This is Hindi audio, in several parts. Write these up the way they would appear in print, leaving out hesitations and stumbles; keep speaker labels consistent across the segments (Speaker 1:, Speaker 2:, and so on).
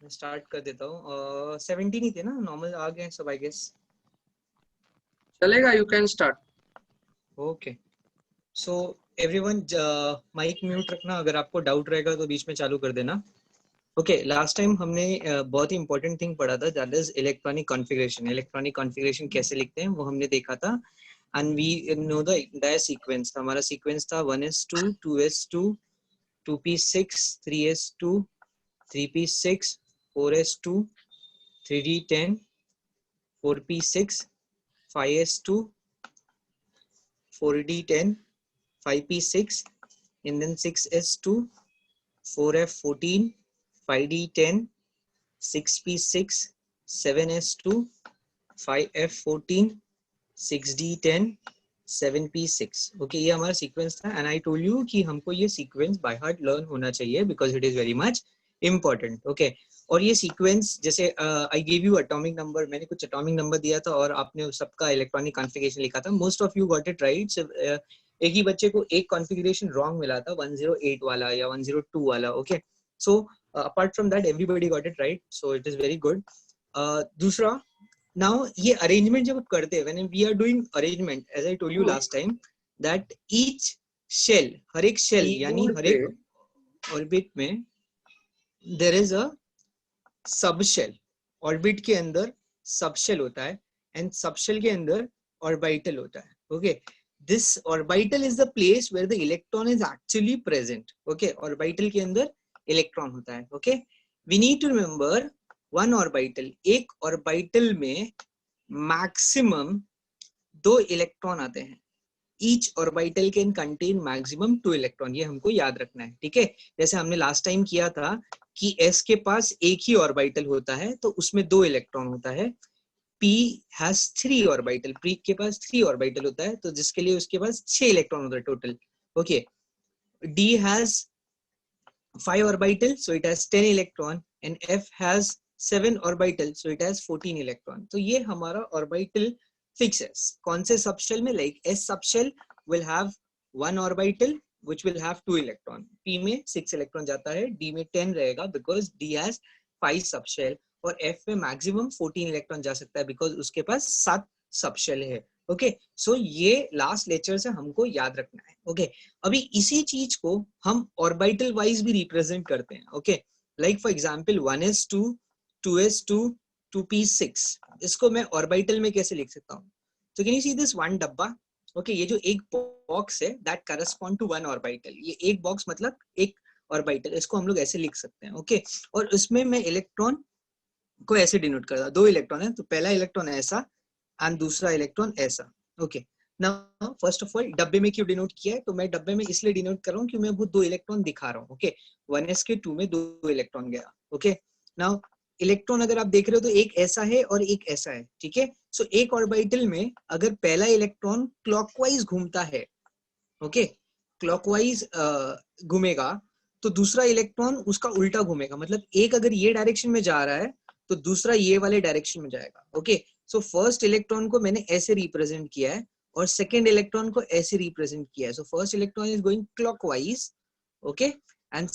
Speaker 1: मैं स्टार्ट कर देता हूँ। 17 ही थे ना, नॉर्मल आ गए सब आई गेस।
Speaker 2: चलेगा, you can start.
Speaker 1: Okay, so everyone mic mute रखना, अगर आपको डाउट रहेगा तो बीच में चालू कर देना। ओके, लास्ट टाइम हमने बहुत ही इंपॉर्टेंट थिंग पढ़ा था, that is electronic configuration. Electronic configuration कैसे लिखते हैं वो हमने देखा था, and we know the entire sequence. हमारा सीक्वेंस था 1s2 2s2 2p6 3s2 3p6 4s2 3d10 4p6 5s2 4d10 5p6 and then 6s2 4f14 5d10 6p6 7s2 5f14 6d10 7p6। Okay, ये हमारा सीक्वेंस था, एंड आई टोल्ड यू कि हमको ये सीक्वेंस बाय हार्ट लर्न होना चाहिए because it is very much important. Okay, और ये सीक्वेंस जैसे I give you atomic number, मैंने कुछ एटॉमिक नंबर दिया था और आपने सबका इलेक्ट्रॉनिक कॉन्फ़िगरेशन लिखा था। Most of you got it right. एक ही बच्चे को एक कॉन्फ़िगरेशन रॉन्ग मिला था, 108 वाला या 102 वाला। Okay, so apart from that everybody got it right, so it is very good. दूसरा, नाउ ये अरेंजमेंट जब करते हैं, when we are doing arrangement, as I told you last time, that each shell, हर एक शेल यानी हर एक ऑर्बिट में देयर इज अ सब शेल। ऑर्बिट के अंदर सब शेल होता है, एंड सब शेल के अंदर ऑर्बिटल होता है। Okay, this orbital is the place where the electron is actually present. Okay, orbital के अंदर इलेक्ट्रॉन होता है। Okay, we need to remember one orbital, एक ऑर्बिटल में मैक्सिमम 2 इलेक्ट्रॉन आते हैं। Each orbital can contain maximum 2 electron, ये हमको याद रखना है। ठीक है, जैसे हमने लास्ट टाइम किया था कि s के पास एक ही ऑर्बिटल होता है तो उसमें 2 इलेक्ट्रॉन होता है। p हैज 3 ऑर्बिटल, p के पास 3 ऑर्बिटल होता है तो जिसके लिए उसके पास 6 इलेक्ट्रॉन होता है total. Okay, d has 5 orbital so it has 10 electron and f has 7 orbital so it has 14 electron। तो ये हमारा ऑर्बिटल फिक्स है। कौन से सबशेल में? Like s subshell will have 1 orbital which will have 2 electron, p में 6 electron जाता है, d में 10 रहेगा because d has 5 सबशेल, और f में मैक्सिमम 14 इलेक्ट्रॉन जा सकता है बिकॉज उसके पास 7 सबशेल है। ओके, सो ये लास्ट लेक्चर से हमको याद रखना है। ओके, अभी इसी चीज को हम ऑर्बिटल वाइज भी रिप्रेजेंट करते हैं। Okay, like for example 1s2 2s2 2p6, इसको मैं ऑर्बिटल में कैसे लिख सकता हूँ? तो can you see this one डब्बा? ओके, ये जो एक बॉक्स है that correspond to one orbital, ये एक बॉक्स मतलब एक ऑर्बिटल, इसको हम लोग ऐसे लिख सकते हैं। ओके, और उसमें मैं इलेक्ट्रॉन को ऐसे डिनोट करता, 2 इलेक्ट्रॉन है तो पहला इलेक्ट्रॉन ऐसा एंड दूसरा इलेक्ट्रॉन ऐसा। Okay, now first of all डब्बे में क्यों डिनोट किया है? तो मैं डब्बे में इसलिए डिनोट कर रहा हूँ कि मैं वो 2 इलेक्ट्रॉन दिखा रहा हूँ। ओके, 1s के 2 में 2 इलेक्ट्रॉन गया। ओके, नाउ इलेक्ट्रॉन अगर आप देख रहे हो तो एक ऐसा है और एक ऐसा है। ठीक है, सो एक ऑर्बिटल में अगर पहला इलेक्ट्रॉन क्लॉकवाइज घूमता है, ओके, क्लॉकवाइज घूमेगा, तो दूसरा इलेक्ट्रॉन उसका उल्टा घूमेगा। मतलब एक अगर ये डायरेक्शन में जा रहा है तो दूसरा ये वाले डायरेक्शन में जाएगा। ओके, सो फर्स्ट इलेक्ट्रॉन को मैंने ऐसे रिप्रेजेंट किया है और सेकेंड इलेक्ट्रॉन को ऐसे रिप्रेजेंट किया है। So first electron is going clockwise, okay, and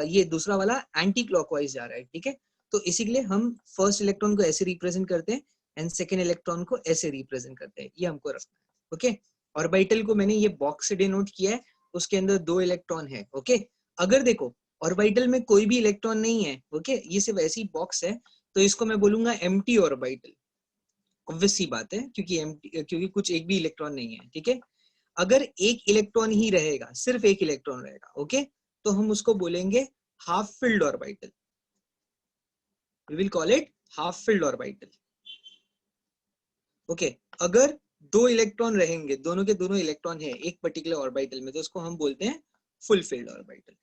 Speaker 1: ये दूसरा वाला एंटी क्लॉकवाइज जा रहा है। ठीक है, तो इसी के लिए हम फर्स्ट इलेक्ट्रॉन को ऐसे रिप्रेजेंट करते हैं एंड सेकेंड इलेक्ट्रॉन को ऐसे रिप्रेजेंट करते हैं, ये हमको रखना है। ओके, ऑर्बिटल को मैंने ये बॉक्स से डिनोट किया है, उसके अंदर 2 इलेक्ट्रॉन है। ओके, अगर देखो ऑर्बिटल में कोई भी इलेक्ट्रॉन नहीं है, ओके, ये सिर्फ ऐसी बॉक्स है, तो इसको मैं बोलूंगा एम्प्टी ऑर्बिटल। ऑब्वियस सी बात है क्योंकि कुछ एक भी इलेक्ट्रॉन नहीं है। ठीक है, अगर एक इलेक्ट्रॉन ही रहेगा, सिर्फ एक इलेक्ट्रॉन रहेगा, ओके, तो हम उसको बोलेंगे half filled orbital. We will call it half filled orbital. Okay, अगर 2 इलेक्ट्रॉन रहेंगे, दोनों के दोनों इलेक्ट्रॉन है एक पर्टिकुलर ऑर्बिटल में, तो उसको हम बोलते हैं फुल फिल्ड ऑर्बिटल।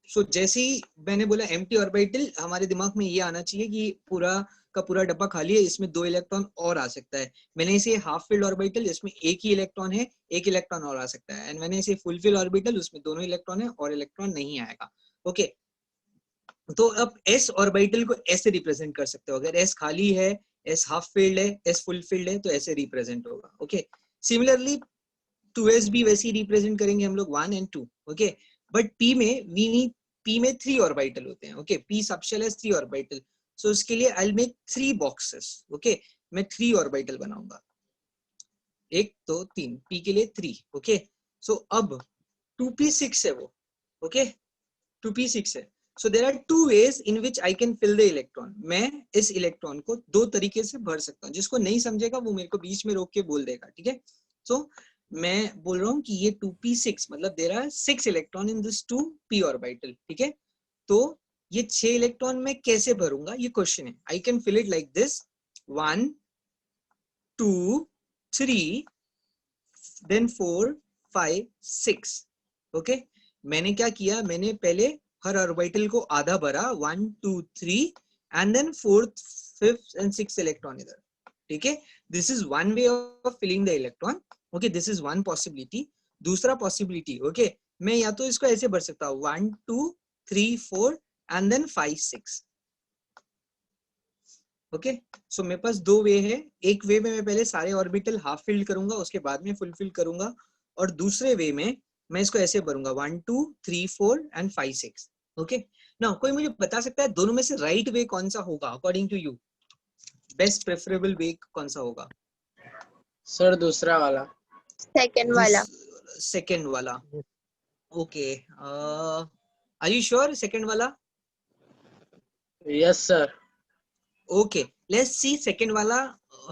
Speaker 1: सो जैसे ही मैंने बोला एम्प्टी ऑर्बिटल, हमारे दिमाग में ये आना चाहिए कि पूरा का पूरा डब्बा खाली है, इसमें 2 इलेक्ट्रॉन और आ सकता है। मैंने इसे हाफ फिल्ड ऑर्बिटल, इसमें एक ही इलेक्ट्रॉन है, एक इलेक्ट्रॉन और आ सकता है। एंड मैंने इसे फुल फिल्ड ऑर्बिटल, उसमें दोनों इलेक्ट्रॉन है और इलेक्ट्रॉन नहीं आएगा। ओके, तो अब s ऑर्बिटल को ऐसे रिप्रेजेंट कर सकते हो, अगर s खाली है, s हाफ फील्ड है, s फुल फील्ड है, तो ऐसे रिप्रेजेंट होगा। ओके, सिमिलरली 2s भी वैसे ही रिप्रेजेंट करेंगे हम लोग 1 and 2। ओके, बट p में वी नीड p में 3 ऑर्बिटल होते हैं. Okay, p subshell has 3 orbital. So उसके लिए I will make 3 boxes. Okay, मैं 3 ऑर्बिटल बनाऊंगा. 1 2 3, p के लिए 3. ओके, सो अब 2p6 है वो. ओके, 2p6 है. So there are two ways in which I can fill the electron. मैं इस इलेक्ट्रॉन को दो तरीके से भर सकता हूँ. जिसको नहीं समझेगा वो मेरे को बीच में रोक के बोल देगा. ठीक है, so मैं बोल रहा हूँ कि ये 2p6 मतलब there are 6 electron in this 2p orbital. ठीक है, तो ये 6 इलेक्ट्रॉन मैं कैसे भरूंगा ये क्वेश्चन है. I can fill it like this: 1 2 3 then 4 5 6. Okay, मैंने क्या किया, मैंने पहले हर ऑर्बिटल को आधा भरा, 1 2 3 and then 4th 5th and 6th electron इधर. ठीक है, this is one way of filling the electron. Okay, this is one possibility. दूसरा पॉसिबिलिटी, ओके, मैं या तो इसको ऐसे भर सकता हूँ 1 2 3 4 एंड देन 5 6. ओके, सो मेरे पास दो वे है. एक वे में मैं पहले सारे ऑर्बिटल हाफ फिल करूंगा, उसके बाद में फुल फिल करूंगा. और दूसरे वे में मैं इसको ऐसे भरूंगा 1 2 3 4 एंड 5 6. ओके, नाउ कोई मुझे बता सकता है दोनों में से राइट वे कौन सा होगा according to you? Best preferable way कौन सा होगा?
Speaker 2: सर दूसरा वाला.
Speaker 3: सेकंड वाला.
Speaker 1: सेकंड वाला. Okay, are you sure second वाला?
Speaker 2: Yes sir.
Speaker 1: Okay, let's see second वाला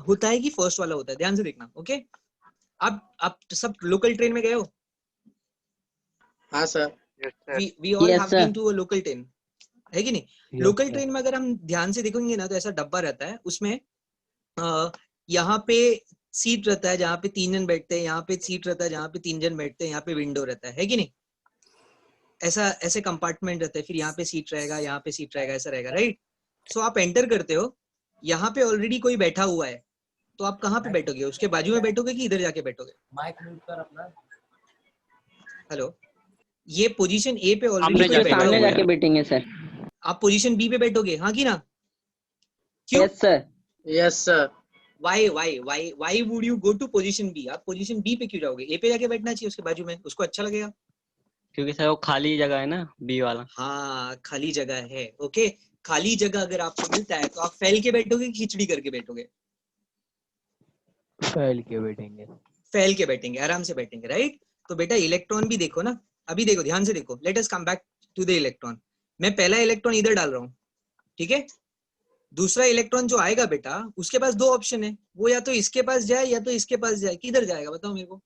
Speaker 1: होता है कि फर्स्ट वाला होता है. ध्यान से देखना. ओके, आप सब लोकल ट्रेन में गए हो?
Speaker 2: हाँ sir.
Speaker 1: we all have been to a local train, है कि नहीं? लोकल ट्रेन में अगर हम ध्यान से देखेंगे ना तो ऐसा डब्बा रहता है, उसमें यहाँ पे सीट रहता है जहाँ पे 3 जन बैठते हैं, यहाँ पे सीट रहता है जहाँ पे 3 जन बैठते हैं, यहाँ पे विंडो रहता है कि नहीं? ऐसा ऐसे कंपार्टमेंट रहता है. फिर यहाँ पे सीट रहेगा, यहाँ पे सीट रहेगा, ऐसा रहेगा, राइट? सो आप एंटर करते हो, यहाँ पे ऑलरेडी कोई बैठा हुआ है, तो आप कहाँ पे बैठोगे? उसके बाजू में बैठोगे कि इधर जाके बैठोगे?
Speaker 4: माइक म्यूट कर अपना.
Speaker 1: हेलो, ये पोजीशन ए पे ऑलरेडी कोई बैठा
Speaker 5: सामने
Speaker 1: हुआ
Speaker 5: जाके
Speaker 1: है,
Speaker 5: बैठेंगे सर.
Speaker 1: आप पोजीशन बी पे बैठोगे, हाँ कि ना? क्यों?
Speaker 5: Yes sir.
Speaker 2: Yes sir.
Speaker 1: why would you go to position B? आप पोजीशन बी पे क्यों जाओगे? ए पे जाके बैठना चाहिए उसके बाजू में, उसको अच्छा लगेगा.
Speaker 5: क्योंकि सर वो खाली जगह है ना, बी वाला.
Speaker 1: हाँ, खाली जगह है. ओके, खाली जगह अगर आपको मिलता है तो आप फैल के बैठोगे, खिचड़ी करके बैठोगे?
Speaker 4: फैल के बैठेंगे.
Speaker 1: फैल के बैठेंगे, आराम से बैठेंगे, राइट? तो बेटा इलेक्ट्रॉन भी देखो ना, अभी देखो, ध्यान से देखो. Let us come back to the electron. मैं पहला इलेक्ट्रॉन इधर डाल रहा हूँ, ठीक है? दूसरा इलेक्ट्रॉन जो आएगा बेटा, उसके पास दो ऑप्शन है, वो या तो इसके पास जाए या तो इसके पास जाए. किधर जाएगा बताओ मेरे को?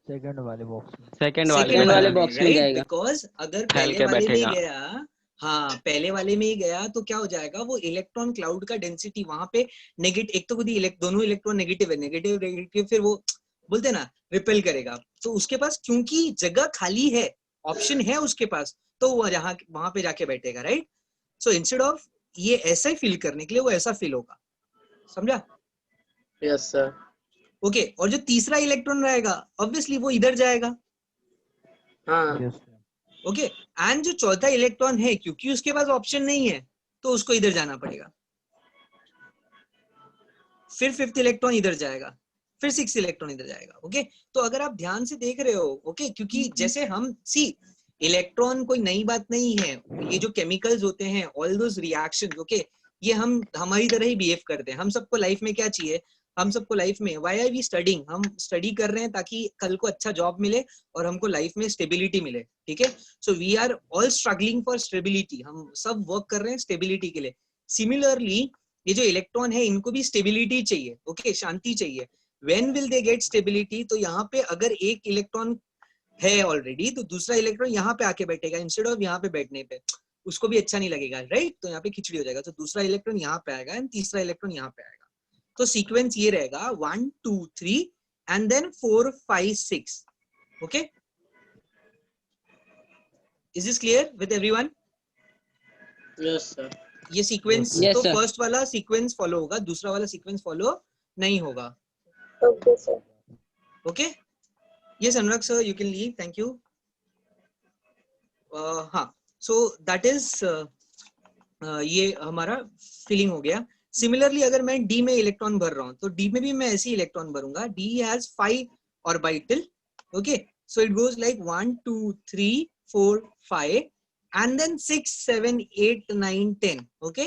Speaker 4: सेकंड वाले बॉक्स में.
Speaker 5: सेकंड
Speaker 1: सेकंड
Speaker 5: वाले बॉक्स में
Speaker 1: राइट?
Speaker 5: जाएगा.
Speaker 1: बिकॉज अगर
Speaker 5: फैल
Speaker 1: पहले
Speaker 5: के
Speaker 1: वाले में ही
Speaker 5: बैठेगा.
Speaker 1: गया, हाँ पहले वाले में ही गया तो क्या हो जाएगा, वो इलेक्ट्रॉन क्लाउड का डेंसिटी वहां पे नेगेटिव, एक तो खुद ही दोनों इलेक्ट्रॉन नेगेटिव है, नेगेटिव नेगेटिव, फिर वो बोलते ना रिपेल करेगा. तो उसके पास क्योंकि जगह खाली है, ऑप्शन है उसके पास, तो वो वहां पे जाके बैठेगा, राइट? सो इंस्टेड ऑफ ये ऐसा ही फिल करने के लिए वो ऐसा फिल होगा. समझा?
Speaker 2: Yes sir.
Speaker 1: ओके, और जो तीसरा इलेक्ट्रॉन रहेगा ऑब्वियसली वो इधर जाएगा.
Speaker 2: हाँ.
Speaker 4: Yes sir.
Speaker 1: ओके, एंड जो चौथा इलेक्ट्रॉन है, क्योंकि उसके पास ऑप्शन नहीं है तो उसको इधर जाना पड़ेगा. फिर 5th इलेक्ट्रॉन इधर जाएगा, फिर 6th इलेक्ट्रॉन इधर जाएगा. ओके, तो अगर आप ध्यान से देख रहे हो, ओके, क्योंकि जैसे हम इलेक्ट्रॉन कोई नई बात नहीं है. ये जो केमिकल्स होते हैं, ऑल दोस रिएक्शंस, ओके, ये हम हमारी तरह ही बिहेव करते हैं. हम सबको लाइफ में क्या चाहिए? हम सबको लाइफ में व्हाई आर वी स्टडिंग? हम स्टडी कर रहे हैं ताकि कल को अच्छा जॉब मिले और हमको लाइफ में स्टेबिलिटी मिले. ठीक है, so we are all struggling for stability. हम सब वर्क कर रहे हैं स्टेबिलिटी के लिए. सिमिलरली ये जो इलेक्ट्रॉन है, इनको भी स्टेबिलिटी चाहिए. ओके, शांति चाहिए. When will they get stability? तो यहाँ पे अगर एक इलेक्ट्रॉन है ऑलरेडी, तो दूसरा इलेक्ट्रॉन यहाँ पे आके बैठेगा इंस्टेड ऑफ यहाँ पे बैठने पे. उसको भी अच्छा नहीं लगेगा, राइट? तो यहाँ पे खिचड़ी हो जाएगा. तो दूसरा इलेक्ट्रॉन यहाँ पे आएगा एंड तीसरा इलेक्ट्रॉन यहाँ पे आएगा. तो सीक्वेंस ये रहेगा 1 2 3 and then 4 5 6. Okay, is this clear with everyone?
Speaker 2: Yes sir.
Speaker 1: ये सीक्वेंस
Speaker 5: Yes,
Speaker 1: तो
Speaker 5: sir.
Speaker 1: फर्स्ट वाला सीक्वेंस फॉलो होगा, दूसरा वाला सीक्वेंस फॉलो नहीं होगा.
Speaker 3: Okay sir.
Speaker 1: Okay, yes Anurag sir, you can leave, thank you. हाँ, so that is ये हमारा फिलिंग हो गया. सिमिलरली अगर मैं डी में इलेक्ट्रॉन भर रहा हूँ तो डी में भी मैं ऐसे ही इलेक्ट्रॉन भरूंगा. D has 5 orbital. Okay, so it goes like 1 2 3 4 5 and then 6 7 8 9 10. Okay,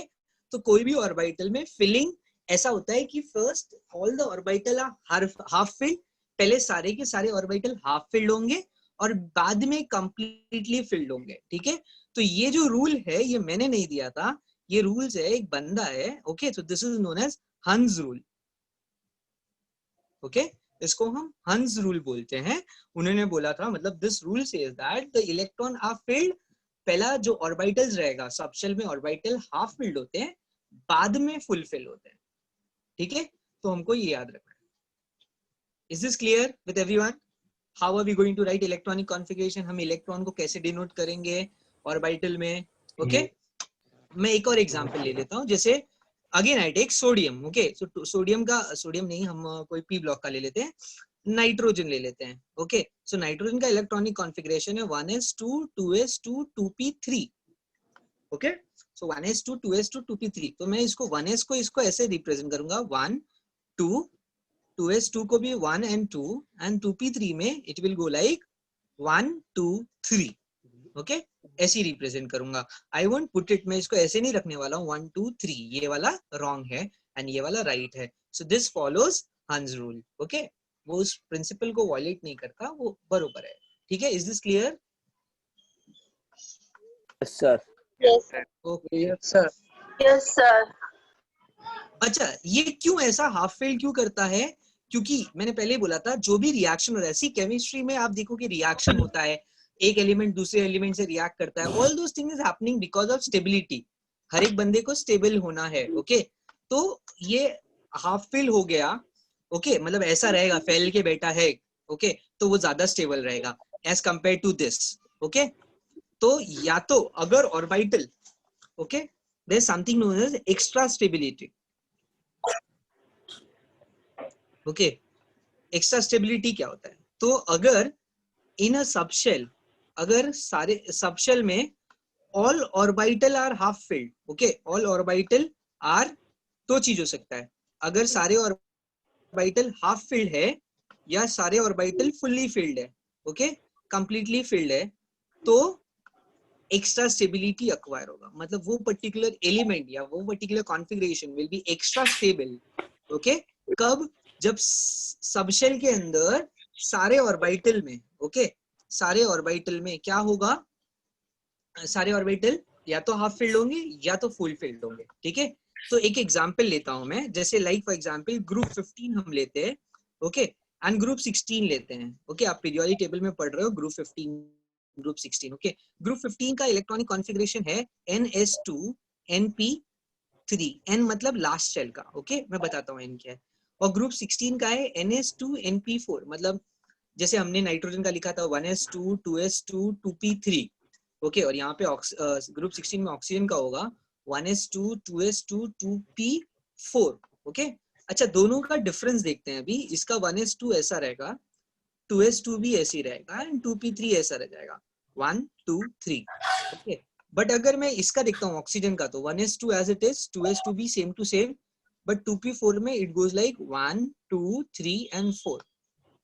Speaker 1: तो कोई भी ऑर्बिटल में फिलिंग ऐसा होता है कि first all the orbital are half filled, पहले सारे के सारे ऑर्बिटल हाफ फिल्ड होंगे और बाद में कंप्लीटली फिल्ड होंगे. ठीक है, तो ये जो रूल है ये मैंने नहीं दिया था, ये रूल्स है एक बंदा है. Okay, so this is known as Hund's rule. Okay, इसको हम हंस रूल बोलते हैं. उन्होंने बोला था, मतलब this rule says that the electron are filled, पहला जो ऑर्बिटल्स रहेगा सबशेल में ऑर्बिटल हाफ फिल्ड होते हैं, बाद में फुल फिल होते हैं. ठीक है, तो हमको ये याद रखना है. Is this clear with everyone? How are we going to write electronic configuration? हम इलेक्ट्रॉन को कैसे डिनोट करेंगे ऑर्बिटल में? ओके, मैं एक और एग्जांपल ले लेता हूं. जैसे again I take sodium. Okay, so sodium का, सोडियम नहीं, हम कोई पी ब्लॉक का ले लेते हैं, नाइट्रोजन ले लेते हैं. ओके, सो नाइट्रोजन का इलेक्ट्रॉनिक कॉन्फ़िगरेशन है 1s2 2s2 2p3. ओके, सो 1s2 2s2 2p3. तो मैं इसको 1s को इसको ऐसे रिप्रेजेंट करूंगा 1 2, 2s2 को भी 1 and 2, and 2p3 में it will go like 1 2 3. Okay, ऐसे रिप्रेजेंट करूंगा. आई वोंट पुट इट, मैं इसको ऐसे नहीं रखने वाला हूँ 1 2 3, ये वाला रॉन्ग है एंड ये वाला राइट है. सो दिस फॉलोज हंस रूल. ओके, वो उस प्रिंसिपल को वायलेट नहीं करता, वो बरोबर है. ठीक है, is this clear?
Speaker 2: Yes, sir.
Speaker 3: Yes, sir.
Speaker 1: Okay,
Speaker 2: Yes, sir.
Speaker 3: Yes, sir.
Speaker 1: अच्छा, ये क्यों ऐसा हाफ फेल क्यों करता है? क्योंकि मैंने पहले बोला था जो भी रिएक्शन हो रहा है, सी केमिस्ट्री में आप देखो कि रिएक्शन होता है, एक एलिमेंट दूसरे एलिमेंट से रिएक्ट करता है, all those things is happening because of stability. हर एक बंदे को स्टेबल होना है. ओके, तो ये हाफ फेल हो गया. ओके, मतलब ऐसा रहेगा, फैल के बैठा है. ओके, तो वो ज्यादा स्टेबल रहेगा as compare to this. Okay, तो या तो अगर orbital, okay, there is something known as extra stability. Okay, extra stability क्या होता है? तो अगर इन अ सबशेल, अगर सारे सबशेल में all orbital are half filled. Okay, all orbital are, दो चीज हो सकता है, अगर सारे ऑर्बिटल हाफ फिल्ड है या सारे ऑर्बिटल फुल्ली फिल्ड है. ओके, कंप्लीटली फिल्ड है, तो एक्स्ट्रा स्टेबिलिटी अक्वायर होगा. मतलब वो पर्टिकुलर एलिमेंट या वो particular configuration will B extra stable. Okay, कब? जब सबशेल के अंदर सारे ऑर्बिटल में, ओके, सारे ऑर्बिटल में क्या होगा? सारे ऑर्बिटल या तो हाफ फिल्ड होंगे या तो फुल फिल्ड होंगे. ठीक है, तो एक एग्जांपल लेता हूं मैं, जैसे लाइक फॉर एग्जांपल ग्रुप 15 हम लेते हैं. ओके, एंड ग्रुप 16 लेते हैं. ओके, आप पीरियोडिक टेबल में पढ़ रहे हो ग्रुप 15 ग्रुप 16. ओके, ग्रुप 15 का इलेक्ट्रॉनिक कॉन्फ़िगरेशन है ns2 np3. n मतलब लास्ट शेल का. ओके, मैं बताता हूँ n क्या है. और ग्रुप 16 का है ns2 np4. मतलब जैसे हमने नाइट्रोजन का लिखा था 1s2 2s2 2p3. ओके, और यहाँ पे ग्रुप 16 में ऑक्सीजन का होगा 1s2 2s2 2p4. ओके, अच्छा, दोनों का डिफरेंस देखते हैं अभी. इसका 1s2 ऐसा रहेगा, 2s2 भी ऐसी रहेगा एंड 2p3 ऐसा रह जाएगा 1 2 3. ओके, बट अगर मैं इसका देखता हूँ ऑक्सीजन का, तो 1s2 as it is, 2s2 भी same to same, but 2p4 में it goes like 1 2 3 and 4.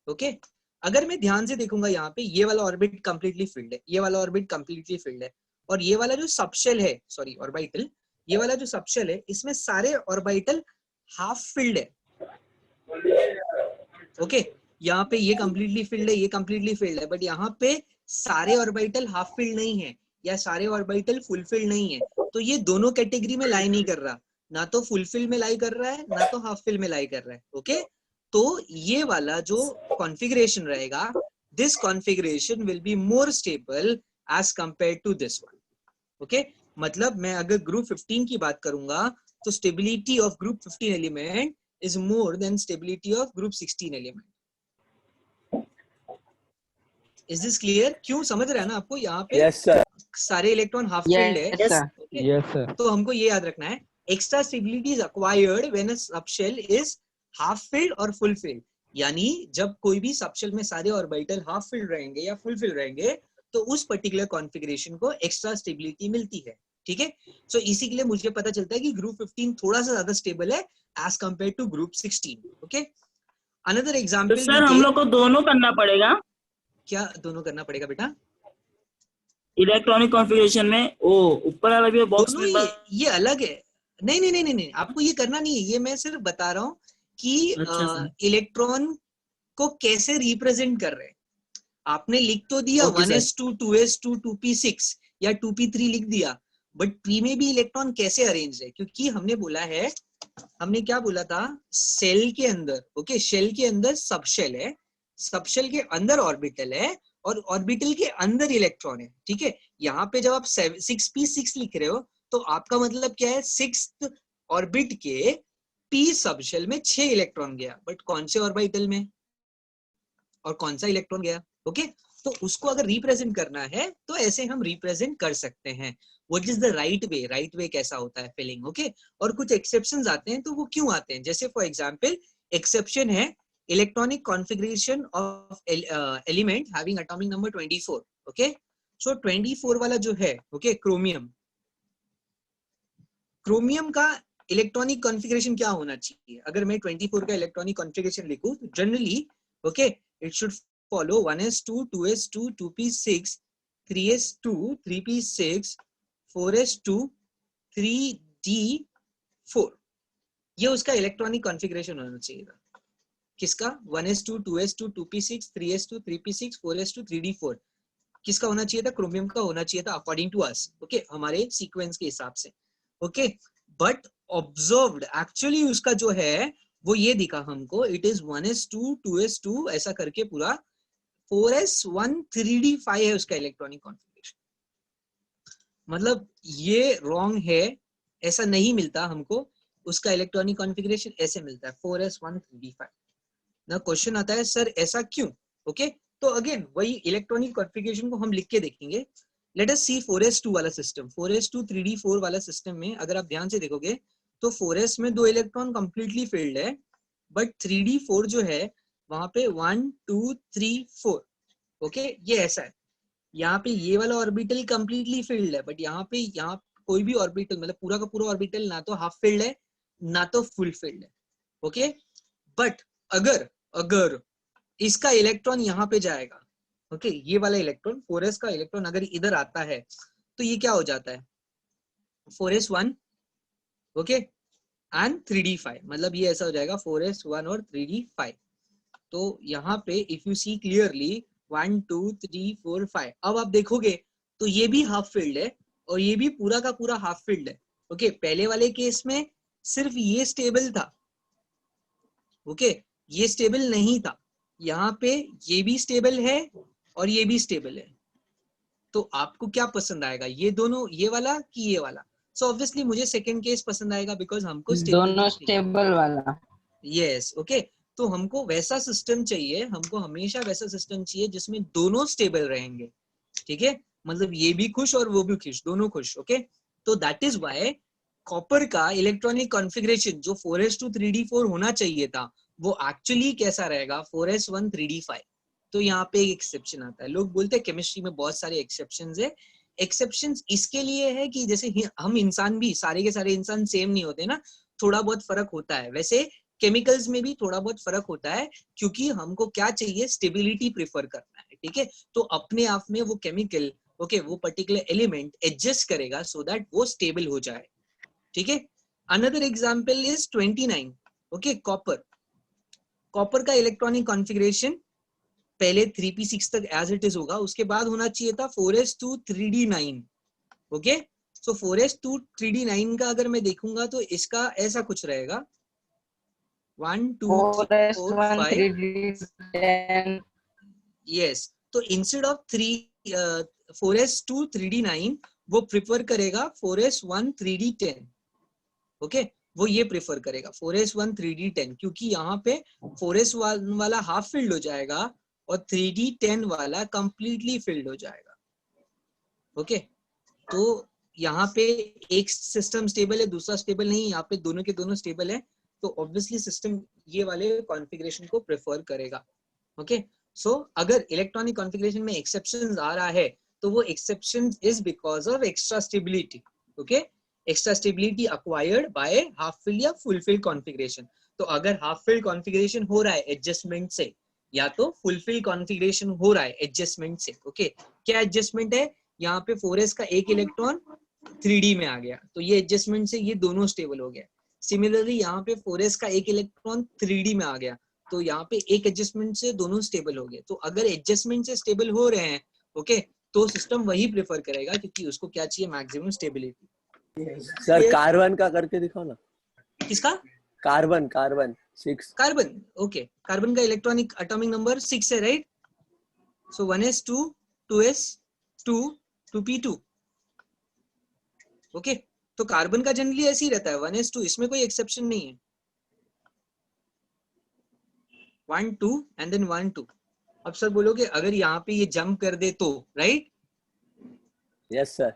Speaker 1: Okay, अगर मैं ध्यान से देखूंगा यहाँ पे ये वाला ऑर्बिट कंप्लीटली फिल्ड है, ये वाला ऑर्बिट कंप्लीटली फिल्ड है, और ये वाला जो सबशेल है, सॉरी ऑर्बिटल, ये वाला जो सबशेल है, इसमें सारे ऑर्बिटल हाफ फिल्ड है. ओके, यहाँ पे ये कंप्लीटली फिल्ड है, ये कंप्लीटली फिल्ड है, बट यहाँ पे सारे ऑर्बिटल हाफ फिल्ड नहीं है या सारे ऑर्बिटल फुल फिल्ड नहीं है. तो ये दोनों कैटेगरी में लाई नहीं कर रहा, ना तो फुल फिल में लाई कर रहा है ना तो हाफ फिल में लाई कर रहा है. ओके, तो ये वाला जो कॉन्फ़िगरेशन रहेगा, this configuration will be more stable as compare to this one. Okay, मतलब मैं अगर ग्रुप 15 की बात करूंगा तो stability of group 15 element is more than stability of group 16 element. Is this clear? क्यों, समझ रहे हैं ना आपको? यहाँ पे
Speaker 2: Yes, sir.
Speaker 1: सारे इलेक्ट्रॉन हाफ फिल्ड है.
Speaker 3: Yes.
Speaker 1: Okay?
Speaker 4: Yes, sir.
Speaker 1: तो हमको ये याद रखना है, extra stability is acquired when a subshell is half filled और फुल फिल्ड. यानी जब कोई भी सबशेल में सारे ऑर्बिटल हाफ फिल्ड रहेंगे या फुल फिल्ड रहेंगे, तो उस पर्टिकुलर कॉन्फ़िगरेशन को एक्स्ट्रा स्टेबिलिटी मिलती है. ठीक है, सो इसी के लिए मुझे पता चलता है कि ग्रुप 15 थोड़ा सा ज्यादा स्टेबल है as compare to group 16. Okay, another example.
Speaker 6: Sir हम लोग को दोनों करना पड़ेगा.
Speaker 1: क्या दोनों करना पड़ेगा बेटा?
Speaker 6: इलेक्ट्रॉनिक कॉन्फ़िगरेशन में ओ ऊपर वाला भी बॉक्स
Speaker 1: दोनों
Speaker 6: में
Speaker 1: ये अलग है। नहीं नहीं नहीं नहीं नहीं, आपको ये करना नहीं है, ये मैं सिर्फ बता रहा हूँ कि
Speaker 6: अच्छा सर।
Speaker 1: इलेक्ट्रॉन को कैसे रिप्रेजेंट कर रहे हैं। आपने लिख तो दिया
Speaker 6: okay sir.
Speaker 1: 1s2 2s2 2p6 या 2p3 लिख दिया, बट ट्री में भी इलेक्ट्रॉन कैसे अरेंज है, क्योंकि हमने बोला है, हमने क्या बोला था, सेल के अंदर, ओके, शेल के अंदर सब शेल है, सब शेल के अंदर ऑर्बिटल है, और ऑर्बिटल के अंदर इलेक्ट्रॉन है, ठीक है। यहाँ पे जब आप 6p6 लिख रहे हो तो आपका मतलब क्या है, 6th ऑर्बिट के p सब शेल में 6 इलेक्ट्रॉन गया, बट कौन से ऑर्बिटल में और कौन सा इलेक्ट्रॉन गया, ओके। तो उसको अगर रिप्रेजेंट करना है तो ऐसे हम रिप्रेजेंट कर सकते हैं। What is the right way, right way कैसा होता है फिलिंग, ओके। और कुछ एक्सेप्शंस आते हैं, तो वो क्यों आते हैं, जैसे फॉर एग्जांपल एक्सेप्शन है electronic configuration of element having atomic number 24, okay. So 24 वाला जो है, ओके, क्रोमियम, क्रोमियम का इलेक्ट्रॉनिक कॉन्फ़िगरेशन क्या होना चाहिए, अगर मैं 24 का इलेक्ट्रॉनिक कॉन्फ़िगरेशन लिखूं तो generally, okay, it should follow 1s2 2s2 2p6 3s2 3p6 4s2 3d4, ये उसका इलेक्ट्रॉनिक कॉन्फ़िगरेशन होना चाहिए था। किसका, 1s2 2s2 2p6 3s2 3p6 4s2 3d4, किसका होना चाहिए था, क्रोमियम का होना चाहिए था अकॉर्डिंग टू अस, ओके, हमारे सीक्वेंस के हिसाब से, ओके। बट ऑब्जर्व्ड एक्चुअली उसका जो है वो ये दिखा हमको, इट इज 1s2 2s2 ऐसा करके पूरा 4s1 3d5 है उसका इलेक्ट्रॉनिक कॉन्फ़िगरेशन। मतलब ये रॉन्ग है, ऐसा नहीं मिलता हमको, उसका इलेक्ट्रॉनिक कॉन्फ़िगरेशन ऐसे मिलता है 4s1 3d5 ना। क्वेश्चन आता है सर ऐसा क्यों, ओके। तो अगेन वही इलेक्ट्रॉनिक कॉन्फ़िगरेशन को हम लिख के देखेंगे। लेट अस सी 4s2 वाला सिस्टम, 4s2 3d4 वाला सिस्टम में अगर आप ध्यान से देखोगे तो 4s में 2 इलेक्ट्रॉन कंप्लीटली फिल्ड है, बट 3d4 जो है वहां पे 1 2 3 4, ओके, ये ऐसा है। यहाँ पे ये वाला ऑर्बिटल कंप्लीटली फिल्ड है, बट यहाँ कोई भी ऑर्बिटल मतलब पूरा का पूरा ऑर्बिटल ना तो हाफ फिल्ड है ना तो फुल फिल्ड है, ओके। बट अगर अगर इसका इलेक्ट्रॉन यहाँ पे जाएगा, ओके, ये वाला इलेक्ट्रॉन 4s का इलेक्ट्रॉन अगर इधर आता है तो ये क्या हो जाता है, 4s1, ओके, एंड 3d5, मतलब ये ऐसा हो जाएगा 4s1 और 3d5। तो यहाँ पे इफ यू सी क्लियरली 1 2 3 4 5, अब आप देखोगे तो ये भी हाफ फील्ड है और ये भी पूरा का पूरा हाफ फील्ड है, ओके। पहले वाले केस में सिर्फ ये स्टेबल था, ओके, ये स्टेबल नहीं था, यहाँ पे ये भी स्टेबल है और ये भी स्टेबल है। तो आपको क्या पसंद आएगा, ये दोनों, ये वाला कि ये वाला? सो ऑब्वियसली मुझे सेकंड केस पसंद आएगा बिकॉज हमको
Speaker 2: दोनों स्टेबल वाला।
Speaker 1: Yes, okay. तो हमको वैसा सिस्टम चाहिए, हमको हमेशा वैसा सिस्टम चाहिए जिसमें दोनों स्टेबल रहेंगे, ठीक है, मतलब ये भी खुश और वो भी खुश, दोनों खुश, ओके। तो दैट इज व्हाई कॉपर का इलेक्ट्रॉनिक कॉन्फ़िगरेशन जो 4s2 3d4 होना चाहिए था वो एक्चुअली कैसा रहेगा, 4s1 3d5। तो यहाँ पे एक एक्सेप्शन आता है, लोग बोलते हैं केमिस्ट्री में बहुत सारे एक्सेप्शंस है। एक्सेप्शंस इसके लिए है कि जैसे हम इंसान भी, सारे के सारे इंसान सेम नहीं होते ना, थोड़ा बहुत फर्क होता है। वैसे केमिकल्स में भी थोड़ा बहुत फर्क होता है, क्योंकि हमको क्या चाहिए, स्टेबिलिटी प्रेफर करना है, ठीक है। तो अपने आप में वो केमिकल, ओके, वो पर्टिकुलर एलिमेंट एडजस्ट करेगा सो दैट वो स्टेबल हो जाए, ठीक है। Another example is 29, okay, copper. Copper का इलेक्ट्रॉनिक कॉन्फ़िगरेशन पहले 3p6 तक एज इट इज होगा, उसके बाद होना चाहिए था 4s2 3d9, ओके। सो 4s2 3d9 का अगर मैं देखूंगा तो इसका ऐसा कुछ रहेगा 1 2 3 4 5, यस। तो इंस्टेड ऑफ 4s2 3d9 वो प्रिफर करेगा 4s1 3d10, ओके, वो ये प्रेफर करेगा 4s1 3d10, क्योंकि यहाँ पे 4s1 वाला हाफ फिल्ड हो जाएगा और 3d10 वाला कंप्लीटली फिल्ड हो जाएगा, ओके। तो यहाँ पे एक सिस्टम स्टेबल है, दूसरा स्टेबल नहीं, यहाँ पे दोनों के दोनों स्टेबल है, तो ऑब्वियसली सिस्टम ये वाले कॉन्फ़िगरेशन को प्रेफर करेगा, ओके। सो अगर इलेक्ट्रॉनिक कॉन्फ़िगरेशन में एक्सेप्शंस आ रहा है तो वो exception is because of extra stability, okay, extra stability acquired by half filled या फुल फिल्ड कॉन्फ़िगरेशन। तो अगर हाफ फिल्ड कॉन्फ़िगरेशन हो रहा है एडजस्टमेंट से, या तो फुल फिल्ड कॉन्फ़िगरेशन हो रहा है एडजस्टमेंट से, ओके। क्या एडजस्टमेंट है, यहाँ पे 4s का एक इलेक्ट्रॉन 3d में आ गया, तो ये एडजस्टमेंट से ये दोनों स्टेबल हो गया। सिमिलरली यहाँ पे 4s का एक इलेक्ट्रॉन 3d में आ गया, तो यहाँ पे एक एडजस्टमेंट से दोनों स्टेबल हो गए। तो अगर एडजस्टमेंट से स्टेबल हो रहे हैं, ओके, तो सिस्टम वही प्रेफर करेगा, क्योंकि उसको क्या चाहिए, मैक्सिमम स्टेबिलिटी।
Speaker 7: सर कार्बन का करके दिखाओ ना।
Speaker 1: किसका?
Speaker 7: कार्बन 6।
Speaker 1: कार्बन, ओके, कार्बन का इलेक्ट्रॉनिक एटॉमिक नंबर 6 है, राइट? सो 1s2 2s2 2p2, ओके। तो कार्बन का जनरली ऐसे ही रहता है 1s2, इसमें कोई एक्सेप्शन नहीं है। 1 2 एंड देन 1 2। अब सर बोलोगे अगर यहाँ पे ये जंप कर दे तो, राइट?
Speaker 7: Yes sir.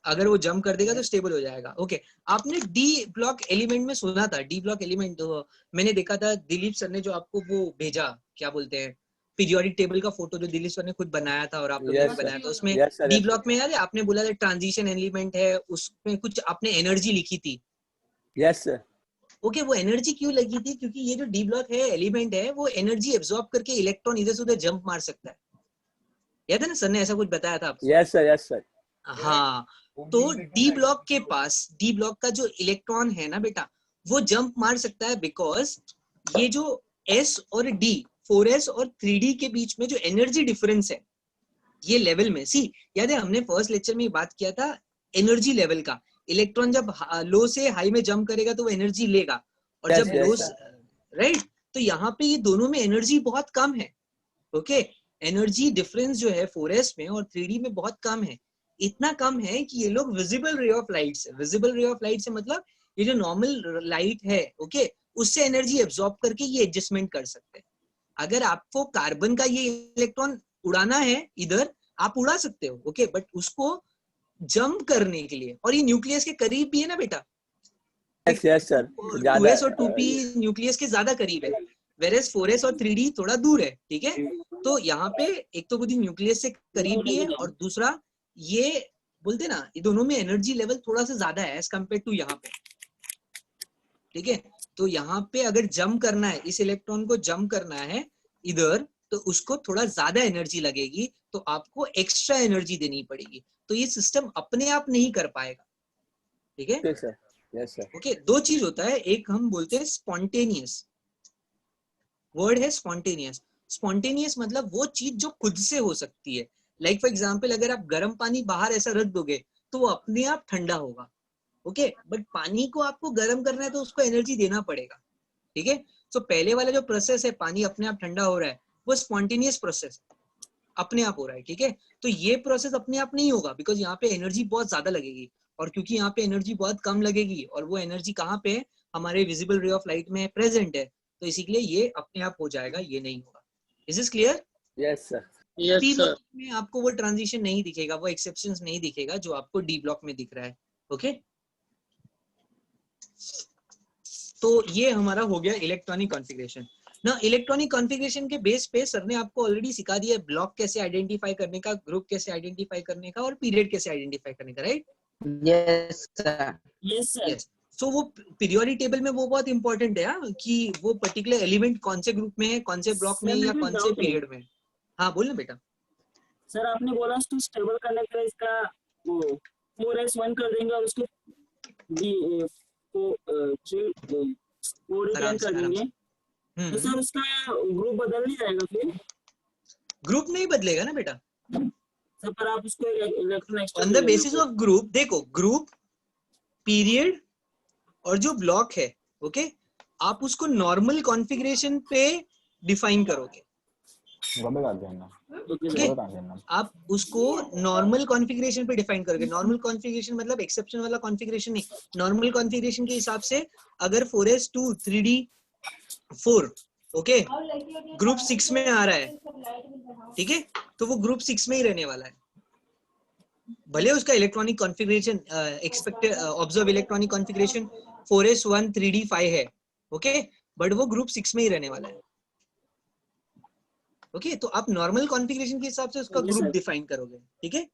Speaker 1: अगर वो जंप कर देगा तो स्टेबल हो जाएगा, ओके। आपने डी ब्लॉक एलिमेंट में सुना था, डी ब्लॉक एलिमेंट, तो मैंने देखा था दिलीप सर ने जो आपको वो भेजा, क्या बोलते हैं, पीरियोडिक टेबल का फोटो जो दिलीप सर ने खुद बनाया था और आप लोगों ने भी बनाया था, उसमें डी ब्लॉक में याद है आपने बोला था ट्रांजिशन एलिमेंट है, उसमें कुछ आपने एनर्जी लिखी थी।
Speaker 7: Yes sir.
Speaker 1: ओके, वो एनर्जी क्यों लगी थी? क्योंकि ये जो डी ब्लॉक है, एलिमेंट है, वो एनर्जी एब्जॉर्ब करके इलेक्ट्रॉन इधर से उधर जंप मार सकता है। याद है ना, सर ने ऐसा कुछ बताया था आपको?
Speaker 7: Yes sir, yes sir.
Speaker 1: हाँ, तो डी ब्लॉक के पास, डी ब्लॉक का जो इलेक्ट्रॉन है ना बेटा, वो जंप मार सकता है, बिकॉज ये जो एस और डी, 4s और 3d के बीच में जो एनर्जी डिफरेंस है, ये लेवल में, सी याद है हमने फर्स्ट लेक्चर में बात किया था एनर्जी लेवल का। इलेक्ट्रॉन जब लो से हाई में जंप करेगा तो वो एनर्जी लेगा, और
Speaker 7: yes,
Speaker 1: जब
Speaker 7: yes,
Speaker 1: लो, राइट, तो यहाँ पे ये दोनों में एनर्जी बहुत कम है, ओके। एनर्जी डिफरेंस जो है 4s में और 3d में बहुत कम है, इतना कम है कि ये लोग विजिबल रे ऑफ लाइट से, विजिबल रे ऑफ लाइट से मतलब ये जो नॉर्मल लाइट है, ओके, उससे एनर्जी एब्जॉर्ब करके ये एडजस्टमेंट कर सकते हैं। अगर आपको कार्बन का ये इलेक्ट्रॉन उड़ाना है इधर, आप उड़ा सकते हो, ओके, बट उसको जंप करने के लिए, और ये न्यूक्लियस के करीब भी है ना बेटा,
Speaker 7: यस यस सर,
Speaker 1: 2s और 2p न्यूक्लियस के ज्यादा करीब है, वेरेस 4s और 3d थोड़ा दूर है, ठीक है। तो यहाँ पे एक तो बुद्धि न्यूक्लियस से करीब भी है, और दूसरा ये बोलते ना, ये दोनों में एनर्जी लेवल थोड़ा सा ज्यादा है एज कम्पेयर टू यहाँ पे, ठीक है। तो यहाँ पे अगर जंप करना है, इस इलेक्ट्रॉन को जंप करना है इधर, तो उसको थोड़ा ज्यादा एनर्जी लगेगी, तो आपको एक्स्ट्रा एनर्जी देनी पड़ेगी, तो ये सिस्टम अपने आप नहीं कर पाएगा, ठीक है।
Speaker 7: Yes sir.
Speaker 1: ओके, दो चीज होता है, एक हम बोलते हैं स्पॉन्टेनियस, वर्ड है स्पॉन्टेनियस। स्पॉन्टेनियस मतलब वो चीज जो खुद से हो सकती है, लाइक फॉर एग्जांपल अगर आप गर्म पानी बाहर ऐसा रख दोगे तो वो अपने आप ठंडा होगा, ओके, बट पानी को आपको गर्म करना है तो उसको एनर्जी देना पड़ेगा, ठीक है। तो पहले वाला जो प्रोसेस है, पानी अपने आप ठंडा हो रहा है, वो स्पॉन्टेनियस प्रोसेस अपने आप हो रहा है, ठीक है। तो ये प्रोसेस अपने आप नहीं होगा, बिकॉज यहाँ पे एनर्जी बहुत ज्यादा लगेगी, और क्योंकि यहाँ पे एनर्जी बहुत कम लगेगी, और वो एनर्जी कहाँ पे है, हमारे विजिबल रे ऑफ लाइट में प्रेजेंट है, तो इसीलिए ये अपने आप हो जाएगा, ये नहीं होगा। Is this clear?
Speaker 7: Yes sir.
Speaker 1: P block में आपको वो ट्रांजिशन नहीं दिखेगा, वो एक्सेप्शंस नहीं दिखेगा जो आपको डी ब्लॉक में दिख रहा है, ओके। तो ये हमारा हो गया इलेक्ट्रॉनिक कॉन्फ़िगरेशन ना। इलेक्ट्रॉनिक कॉन्फ़िगरेशन के बेस पे सर ने आपको ऑलरेडी सिखा दिया है ब्लॉक कैसे आइडेंटिफाई करने का, ग्रुप कैसे आइडेंटिफाई करने का, और पीरियड कैसे आइडेंटिफाई करने का, right?
Speaker 2: Yes sir.
Speaker 6: Yes sir.
Speaker 1: So वो पीरियोडिक टेबल में वो बहुत इंपॉर्टेंट है कि वो पर्टिकुलर एलिमेंट कौन से ग्रुप में है, कौन से ब्लॉक में, या कौन से पीरियड में। हाँ बोल ना बेटा।
Speaker 6: सर आपने बोला तो स्टेबल करने के लिए इसका वो 4s1 कर देंगे और उसको कर देंगे, तो सर उसका ग्रुप बदल नहीं जाएगा फिर?
Speaker 1: ग्रुप नहीं बदलेगा ना बेटा
Speaker 6: सर, पर आप उसको electron extra
Speaker 1: on the basis of group. देखो, ग्रुप, पीरियड और जो ब्लॉक है, ओके, आप उसको नॉर्मल कॉन्फ़िगरेशन पे डिफाइन करोगे, okay? आप उसको नॉर्मल कॉन्फ़िगरेशन पे डिफाइन करोगे। नॉर्मल कॉन्फ़िगरेशन मतलब एक्सेप्शन वाला कॉन्फ़िगरेशन नहीं, नॉर्मल कॉन्फ़िगरेशन के हिसाब से अगर 4s2 3d 4, ओके, ग्रुप 6 में आ रहा है, ठीक है, तो वो ग्रुप 6 में ही रहने वाला है, भले उसका electronic configuration expected observe electronic configuration 4s1 3d 5 है, ओके, बट वो ग्रुप 6 में ही रहने वाला है, ओके। तो आप नॉर्मल कॉन्फ़िगरेशन के हिसाब से उसका ग्रुप डिफाइन करोगे, ठीक है।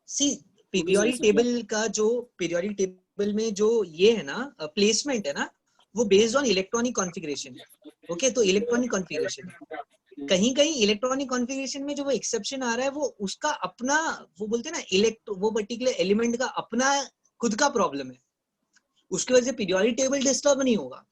Speaker 1: सी पीरियोडिक टेबल का जो पीरियोडिक टेबल में जो ये है ना प्लेसमेंट है ना, वो based on electronic configuration, okay. तो इलेक्ट्रॉनिक कॉन्फ़िगरेशन कहीं कहीं इलेक्ट्रॉनिक कॉन्फ़िगरेशन में जो वो एक्सेप्शन आ रहा है वो उसका अपना, वो बोलते हैं ना वो पर्टिकुलर एलिमेंट का अपना खुद का प्रॉब्लम है, उसकी वजह से पीरियोडिक टेबल डिस्टर्ब नहीं होगा,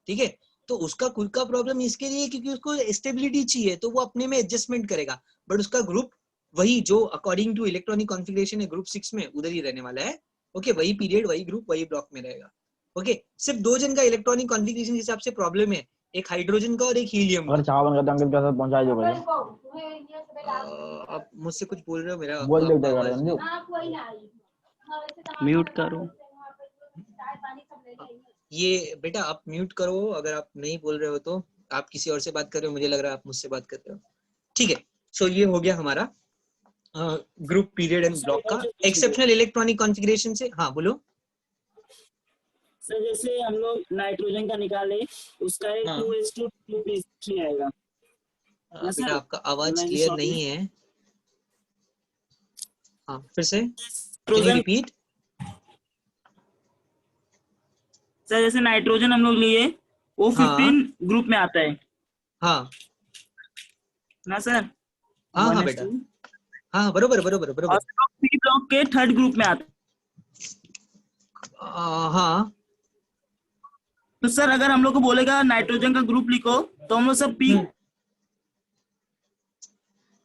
Speaker 1: ठीक है। तो उसका खुद का प्रॉब्लम इसके लिए क्योंकि उसको स्टेबिलिटी चाहिए, तो वो अपने में एडजस्टमेंट करेगा, बट उसका ग्रुप वही जो अकॉर्डिंग टू इलेक्ट्रॉनिक कॉन्फ़िगरेशन है ग्रुप 6 में उधर ही रहने वाला है, ओके। वही पीरियड, वही ग्रुप, वही ब्लॉक में रहेगा, ओके। सिर्फ दो जन का इलेक्ट्रॉनिक कॉन्फ़िगरेशन के हिसाब से प्रॉब्लम है, एक हाइड्रोजन का और एक हीलियम का।
Speaker 8: अगर चावल बन गया तो अंकित के साथ पहुंचा दोगे?
Speaker 1: आप मुझसे कुछ बोल रहे हो, मेरा
Speaker 8: बोल
Speaker 1: आपको
Speaker 8: देते
Speaker 1: आवाज
Speaker 8: कर
Speaker 1: नहीं।
Speaker 5: म्यूट करो।
Speaker 1: ये बेटा आप म्यूट करो, अगर आप नहीं बोल रहे हो तो। आप किसी और से बात कर रहे हो, मुझे लग रहा है आप मुझसे बात कर रहे हो, ठीक है। सो ये हो गया हमारा ग्रुप, पीरियड एंड ब्लॉक का। एक्सेप्शनल इलेक्ट्रॉनिक कॉन्फ़िगरेशन से, हाँ बोलो।
Speaker 6: सर जैसे हम लोग नाइट्रोजन का निकाले, उसका एक
Speaker 1: हाँ।
Speaker 6: 2:2 आएगा।
Speaker 1: बेटा आपका आवाज क्लियर नहीं है, हाँ फिर से रिपीट।
Speaker 6: सर जैसे नाइट्रोजन हम लोग लिए, वो 15 ग्रुप में आता है
Speaker 1: हाँ
Speaker 6: ना सर?
Speaker 1: हाँ हाँ बेटा, हाँ बरोबर बरोबर बरोबर।
Speaker 6: पी ब्लॉक के 3rd ग्रुप में आता है।
Speaker 1: हाँ
Speaker 6: तो सर अगर हम लोग को बोलेगा नाइट्रोजन का ग्रुप लिखो, तो हम लोग सब पी ग्रुप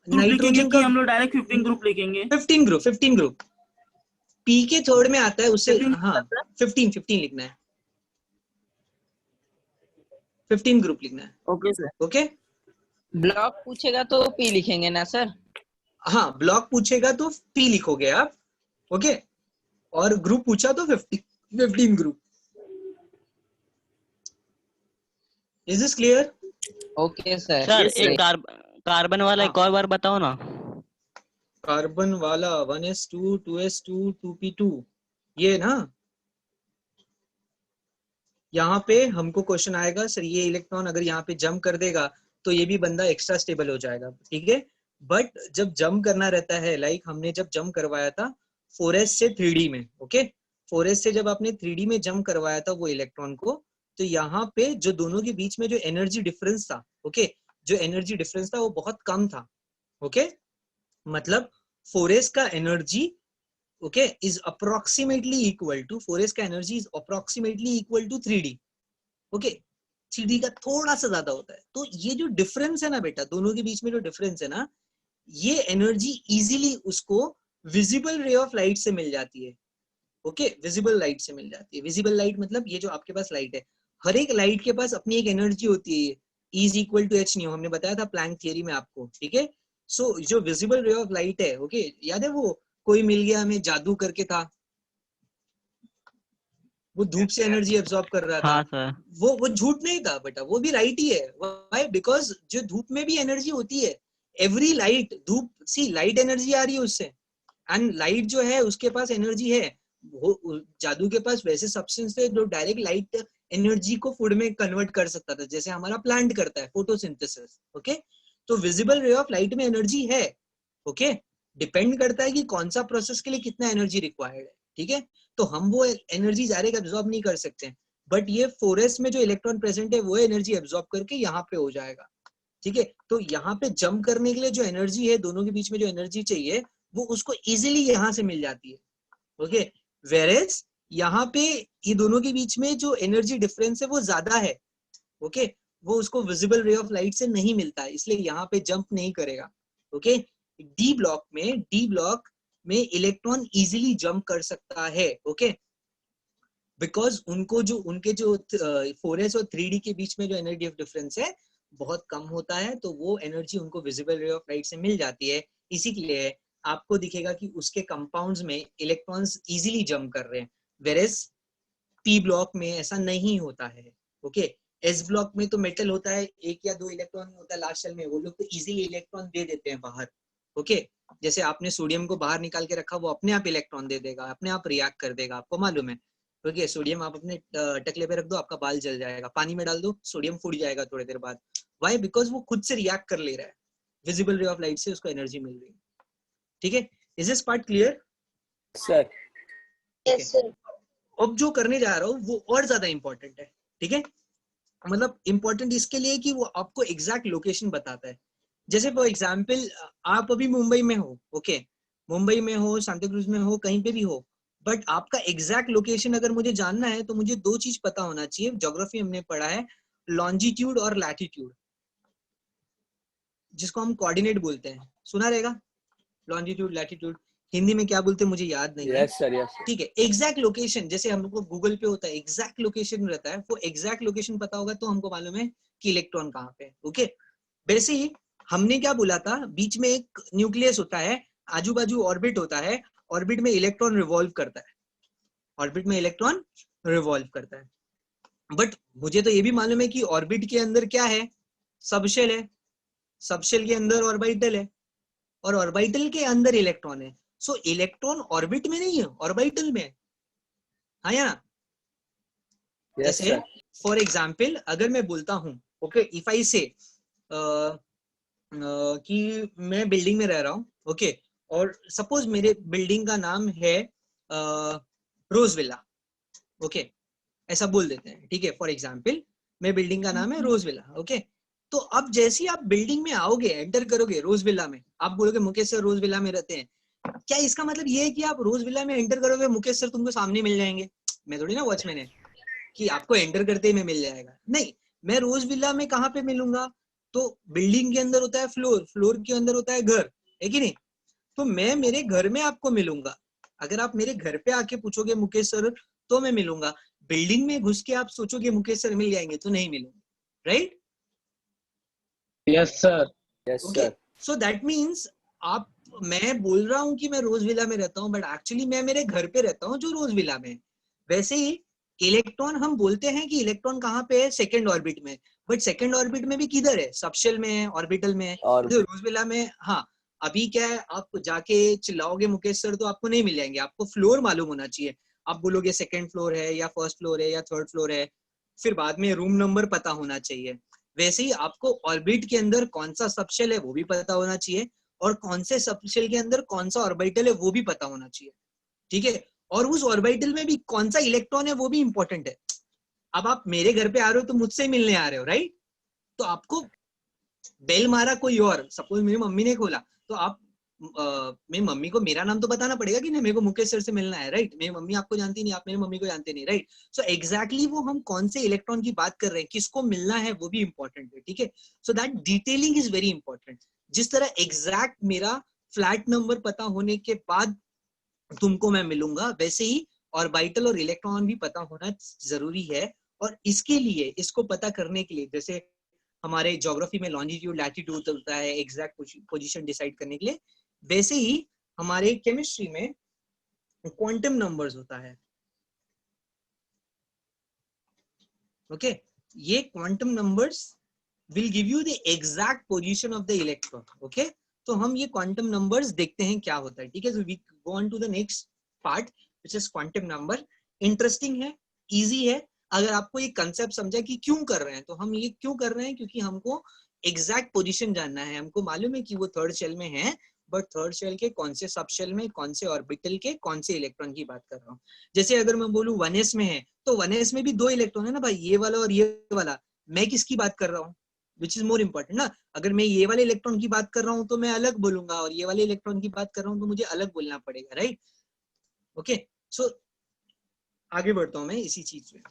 Speaker 6: लिखेंगे
Speaker 1: नाइट्रोजन
Speaker 6: कि
Speaker 1: का
Speaker 6: हम लोग डायरेक्ट 15 ग्रुप लिखेंगे?
Speaker 1: 15 ग्रुप पी के 3rd में आता है उससे,
Speaker 6: 15
Speaker 1: हाँ 15 लिखना है, 15 ग्रुप लिखना है,
Speaker 6: ओके सर।
Speaker 1: ओके।
Speaker 2: ब्लॉक पूछेगा तो पी लिखेंगे ना सर?
Speaker 1: हाँ ब्लॉक पूछेगा तो पी लिखोगे आप, ओके। और ग्रुप पूछा तो 15 group. Is this clear?
Speaker 2: Okay sir.
Speaker 5: Sir
Speaker 6: Yes,
Speaker 5: एक कार्बन वाला
Speaker 1: हाँ।
Speaker 5: एक और बार बताओ ना।
Speaker 1: कार्बन वाला 1s2 2s2 2p2, ये ना, यहाँ पे हमको क्वेश्चन आएगा सर ये इलेक्ट्रॉन अगर यहाँ पे जंप कर देगा तो ये भी बंदा एक्स्ट्रा स्टेबल हो जाएगा, ठीक है। बट जब जंप करना रहता है, लाइक हमने जब जंप करवाया था 4s से 3d में, ओके, 4s से जब आपने 3d में जंप करवाया था वो इलेक्ट्रॉन को, तो यहाँ पे जो दोनों के बीच में जो एनर्जी डिफरेंस था, ओके, जो एनर्जी डिफरेंस था वो बहुत कम था, ओके। मतलब 4s का energy, okay, is approximately equal to 4s का energy is approximately equal to 3d, okay. 3d का थोड़ा सा ज्यादा होता है। तो ये जो डिफरेंस है ना बेटा, दोनों के बीच में जो डिफरेंस है ना, ये एनर्जी इजीली उसको विजिबल रे ऑफ लाइट से मिल जाती है, ओके। विजिबल लाइट से मिल जाती है। विजिबल लाइट मतलब ये जो आपके पास लाइट है, हर एक लाइट के पास अपनी एक एनर्जी होती है, E is equal to H nu, हमने बताया था प्लैंक थियरी में आपको, ठीक है। सो जो विजिबल रे ऑफ लाइट है, ओके, याद है वो कोई मिल गया हमें जादू करके था, वो धूप से एनर्जी एब्सॉर्ब कर रहा था,
Speaker 5: हाँ सर।
Speaker 1: वो झूठ नहीं था बेटा, वो भी राइट ही है। व्हाई? बिकॉज जो धूप में भी एनर्जी होती है, एवरी लाइट, धूप सी लाइट एनर्जी आ रही है उससे, एंड लाइट जो है उसके पास एनर्जी है। वो जादू के पास वैसे सब्सटेंस थे जो डायरेक्ट लाइट एनर्जी को फूड में कन्वर्ट कर सकता था, जैसे हमारा प्लांट करता है फोटोसिंथेसिस, ओके। तो विजिबल रे ऑफ लाइट में एनर्जी है, ओके। डिपेंड करता है कि कौन सा प्रोसेस के लिए कितना एनर्जी रिक्वायर्ड है, ठीक है। तो हम वो एनर्जी डायरेक्ट एब्सॉर्ब नहीं कर सकते, बट ये 4s में जो इलेक्ट्रॉन प्रेजेंट है वो एनर्जी एब्सॉर्ब करके यहाँ पे हो जाएगा, ठीक है। तो यहाँ पे जंप करने के लिए जो एनर्जी है, दोनों के बीच में जो एनर्जी चाहिए वो उसको इजीली यहाँ से मिल जाती है, ओके। वेरेज यहाँ पे ये दोनों के बीच में जो एनर्जी डिफरेंस है वो ज्यादा है, ओके। वो उसको विजिबल रे ऑफ लाइट से नहीं मिलता है, इसलिए यहाँ पे जंप नहीं करेगा, ओके। डी ब्लॉक में इलेक्ट्रॉन इजीली जंप कर सकता है, ओके, बिकॉज उनके जो 4s और 3d के बीच में जो एनर्जी डिफरेंस है बहुत कम होता है, तो वो एनर्जी उनको विजिबल रे ऑफ लाइट से मिल जाती है। इसी के लिए आपको दिखेगा कि उसके कंपाउंड्स में इलेक्ट्रॉन्स इजीली जंप कर रहे हैं, वेरेस पी ब्लॉक में ऐसा नहीं होता है, ओके। एस ब्लॉक में तो मेटल होता है, 1 या 2 इलेक्ट्रॉन होता है लास्ट शेल में, वो लोग तो इजीली इलेक्ट्रॉन दे देते हैं बाहर, ओके। जैसे आपने सोडियम को बाहर निकाल के रखा, वो अपने आप इलेक्ट्रॉन दे देगा, अपने आप रिएक्ट कर देगा, आपको मालूम है, ओके। सोडियम आप अपने टकले पे रख दो, आपका बाल जल जाएगा, पानी में डाल दो सोडियम फूट जाएगा थोड़ी देर बाद। व्हाई? बिकॉज वो खुद से रिएक्ट कर ले रहा है, विजिबल रे ऑफ लाइट से उसको एनर्जी मिल रही है, ठीक है। Is this part clear?
Speaker 7: Sir
Speaker 3: Yes, sir.
Speaker 1: अब जो करने जा रहा हूँ वो और ज्यादा इंपॉर्टेंट है, ठीक है। मतलब इंपॉर्टेंट इसके लिए कि वो आपको एग्जैक्ट लोकेशन बताता है। जैसे फॉर एग्जाम्पल आप अभी मुंबई में हो, ओके, मुंबई में हो, सांता क्रूज में हो, कहीं पे भी हो, बट आपका एग्जैक्ट लोकेशन अगर मुझे जानना है तो मुझे दो चीज पता होना चाहिए। ज्योग्राफी हमने पढ़ा है, लॉन्जिट्यूड और लैटिट्यूड, जिसको हम कोऑर्डिनेट बोलते हैं, सुना रहेगा। लॉन्जिट्यूड लैटिट्यूड हिंदी में क्या बोलते हैं मुझे याद नहीं है,
Speaker 7: Yes, sir. Yes, sir.
Speaker 1: ठीक है। एग्जैक्ट लोकेशन जैसे हम लोग को गूगल पे होता है एग्जैक्ट लोकेशन रहता है, वो एग्जैक्ट लोकेशन पता होगा तो हमको मालूम है कि इलेक्ट्रॉन कहाँ पे है, ओके। वैसे ही हमने क्या बोला था, बीच में एक न्यूक्लियस होता है, आजू बाजू ऑर्बिट होता है, ऑर्बिट में इलेक्ट्रॉन रिवॉल्व करता है, ऑर्बिट में इलेक्ट्रॉन रिवॉल्व करता है। बट मुझे तो ये भी मालूम है कि ऑर्बिट के अंदर क्या है, सबशेल है, सबशेल के अंदर ऑर्बिटल है, और ऑर्बिटल के अंदर इलेक्ट्रॉन है। सो इलेक्ट्रॉन ऑर्बिट में नहीं है, ऑर्बिटल में है, हाँ या ना।
Speaker 7: Yes,
Speaker 1: जैसे
Speaker 7: sir.
Speaker 1: फॉर एग्जाम्पल अगर मैं बोलता हूँ, ओके, इफ आई से कि मैं बिल्डिंग में रह रहा हूँ, ओके, और सपोज मेरे बिल्डिंग का नाम है रोज विला, ओके, ऐसा बोल देते हैं, ठीक है। फॉर एग्जाम्पल मेरे बिल्डिंग का नाम है रोज विला, ओके। तो अब जैसे ही आप बिल्डिंग में आओगे, एंटर करोगे रोज विला में, आप बोलोगे मुकेश सर रोज विला में रहते हैं, क्या इसका मतलब ये है कि आप रोज विला में एंटर करोगे मुकेश सर तुमको सामने मिल जाएंगे? मैं थोड़ी ना वॉचमैन है कि आपको एंटर करते ही मैं मिल जाएगा, नहीं। मैं रोज विला में कहाँ पे मिलूंगा, तो बिल्डिंग के अंदर होता है फ्लोर, फ्लोर के अंदर होता है घर, है कि नहीं। तो मैं मेरे घर में आपको मिलूंगा, अगर आप मेरे घर पे आके पूछोगे मुकेश सर तो मैं मिलूंगा। बिल्डिंग में घुस के आप सोचोगे मुकेश सर मिल जाएंगे तो नहीं मिलूंगा, right.
Speaker 8: Yes sir.
Speaker 7: Yes,
Speaker 1: okay,
Speaker 7: sir.
Speaker 1: So that means आप, मैं बोल रहा हूँ कि मैं रोज विला में रहता हूँ, बट एक्चुअली मैं मेरे घर पे रहता हूँ जो रोज विला में है। वैसे ही इलेक्ट्रॉन, हम बोलते हैं कि इलेक्ट्रॉन कहाँ पे है, सेकंड ऑर्बिट में, बट सेकंड ऑर्बिट में भी किधर है, सबशेल में है, ऑर्बिटल में है,
Speaker 7: और
Speaker 1: तो रोज विला में। हाँ, अभी क्या है, आप जाके चिल्लाओगे मुकेश सर तो आपको नहीं मिल जाएंगे, आपको फ्लोर मालूम होना चाहिए। आप बोलोगे सेकंड फ्लोर है या फर्स्ट फ्लोर है या थर्ड फ्लोर है, फिर बाद में रूम नंबर पता होना चाहिए। वैसे ही आपको ऑर्बिट के अंदर कौन सा सबशेल है वो भी पता होना चाहिए, और कौन से सबशेल के अंदर कौन सा ऑर्बिटल है वो भी पता होना चाहिए, ठीक है। और उस ऑर्बिटल में भी कौन सा इलेक्ट्रॉन है वो भी इंपॉर्टेंट है। अब आप मेरे घर पे आ रहे हो तो मुझसे मिलने आ रहे हो, राइट। तो आपको बेल मारा कोई और, सपोज मेरी मम्मी ने खोला, तो आप मेरी मम्मी को मेरा नाम तो बताना पड़ेगा कि नहीं, मेरे को मुकेश सर से मिलना है, राइट। मेरी मम्मी आपको जानती नहीं, आप मेरी मम्मी को जानते नहीं, राइट। सो एग्जैक्टली वो हम कौन से इलेक्ट्रॉन की बात कर रहे हैं, किसको मिलना है वो भी इंपॉर्टेंट है, ठीक है। So that detailing is very important. जिस तरह एग्जैक्ट मेरा फ्लैट नंबर पता होने के बाद तुमको मैं मिलूंगा, वैसे ही ऑर्बिटल और इलेक्ट्रॉन भी पता होना जरूरी है। और इसके लिए, इसको पता करने के लिए, जैसे हमारे ज्योग्राफी में लॉन्जिट्यूड लैटिट्यूड होता है एग्जैक्ट पोजीशन डिसाइड करने के लिए, वैसे ही हमारे केमिस्ट्री में क्वांटम नंबर्स होता है, ओके। ये quantum numbers will give you the exact position of the electron, okay. तो हम ये क्वांटम नंबर्स देखते हैं क्या होता है, ठीक है। So we go on to the next part which is quantum number. Interesting है, इजी है, अगर आपको ये कंसेप्ट समझा कि क्यों कर रहे हैं, तो हम ये क्यों कर रहे हैं, क्योंकि हमको एग्जैक्ट पोजीशन जानना है। हमको मालूम है कि वो थर्ड शेल में है, बट थर्ड शेल के कौन से सब शेल में, कौन से ऑर्बिटल के कौन से इलेक्ट्रॉन की बात कर रहा हूँ। जैसे अगर मैं बोलूँ 1s में है, तो 1s में भी दो इलेक्ट्रॉन है ना भाई, ये वाला और ये वाला। मैं किसकी बात कर रहा हूँ, विच इज मोर इंपॉर्टेंट ना। अगर मैं ये वाले इलेक्ट्रॉन की बात कर रहा हूँ तो मैं अलग बोलूंगा, और ये वाले इलेक्ट्रॉन की बात कर रहा हूँ तो मुझे अलग बोलना पड़ेगा, राइट। ओके, सो आगे बढ़ता हूं मैं इसी चीज में।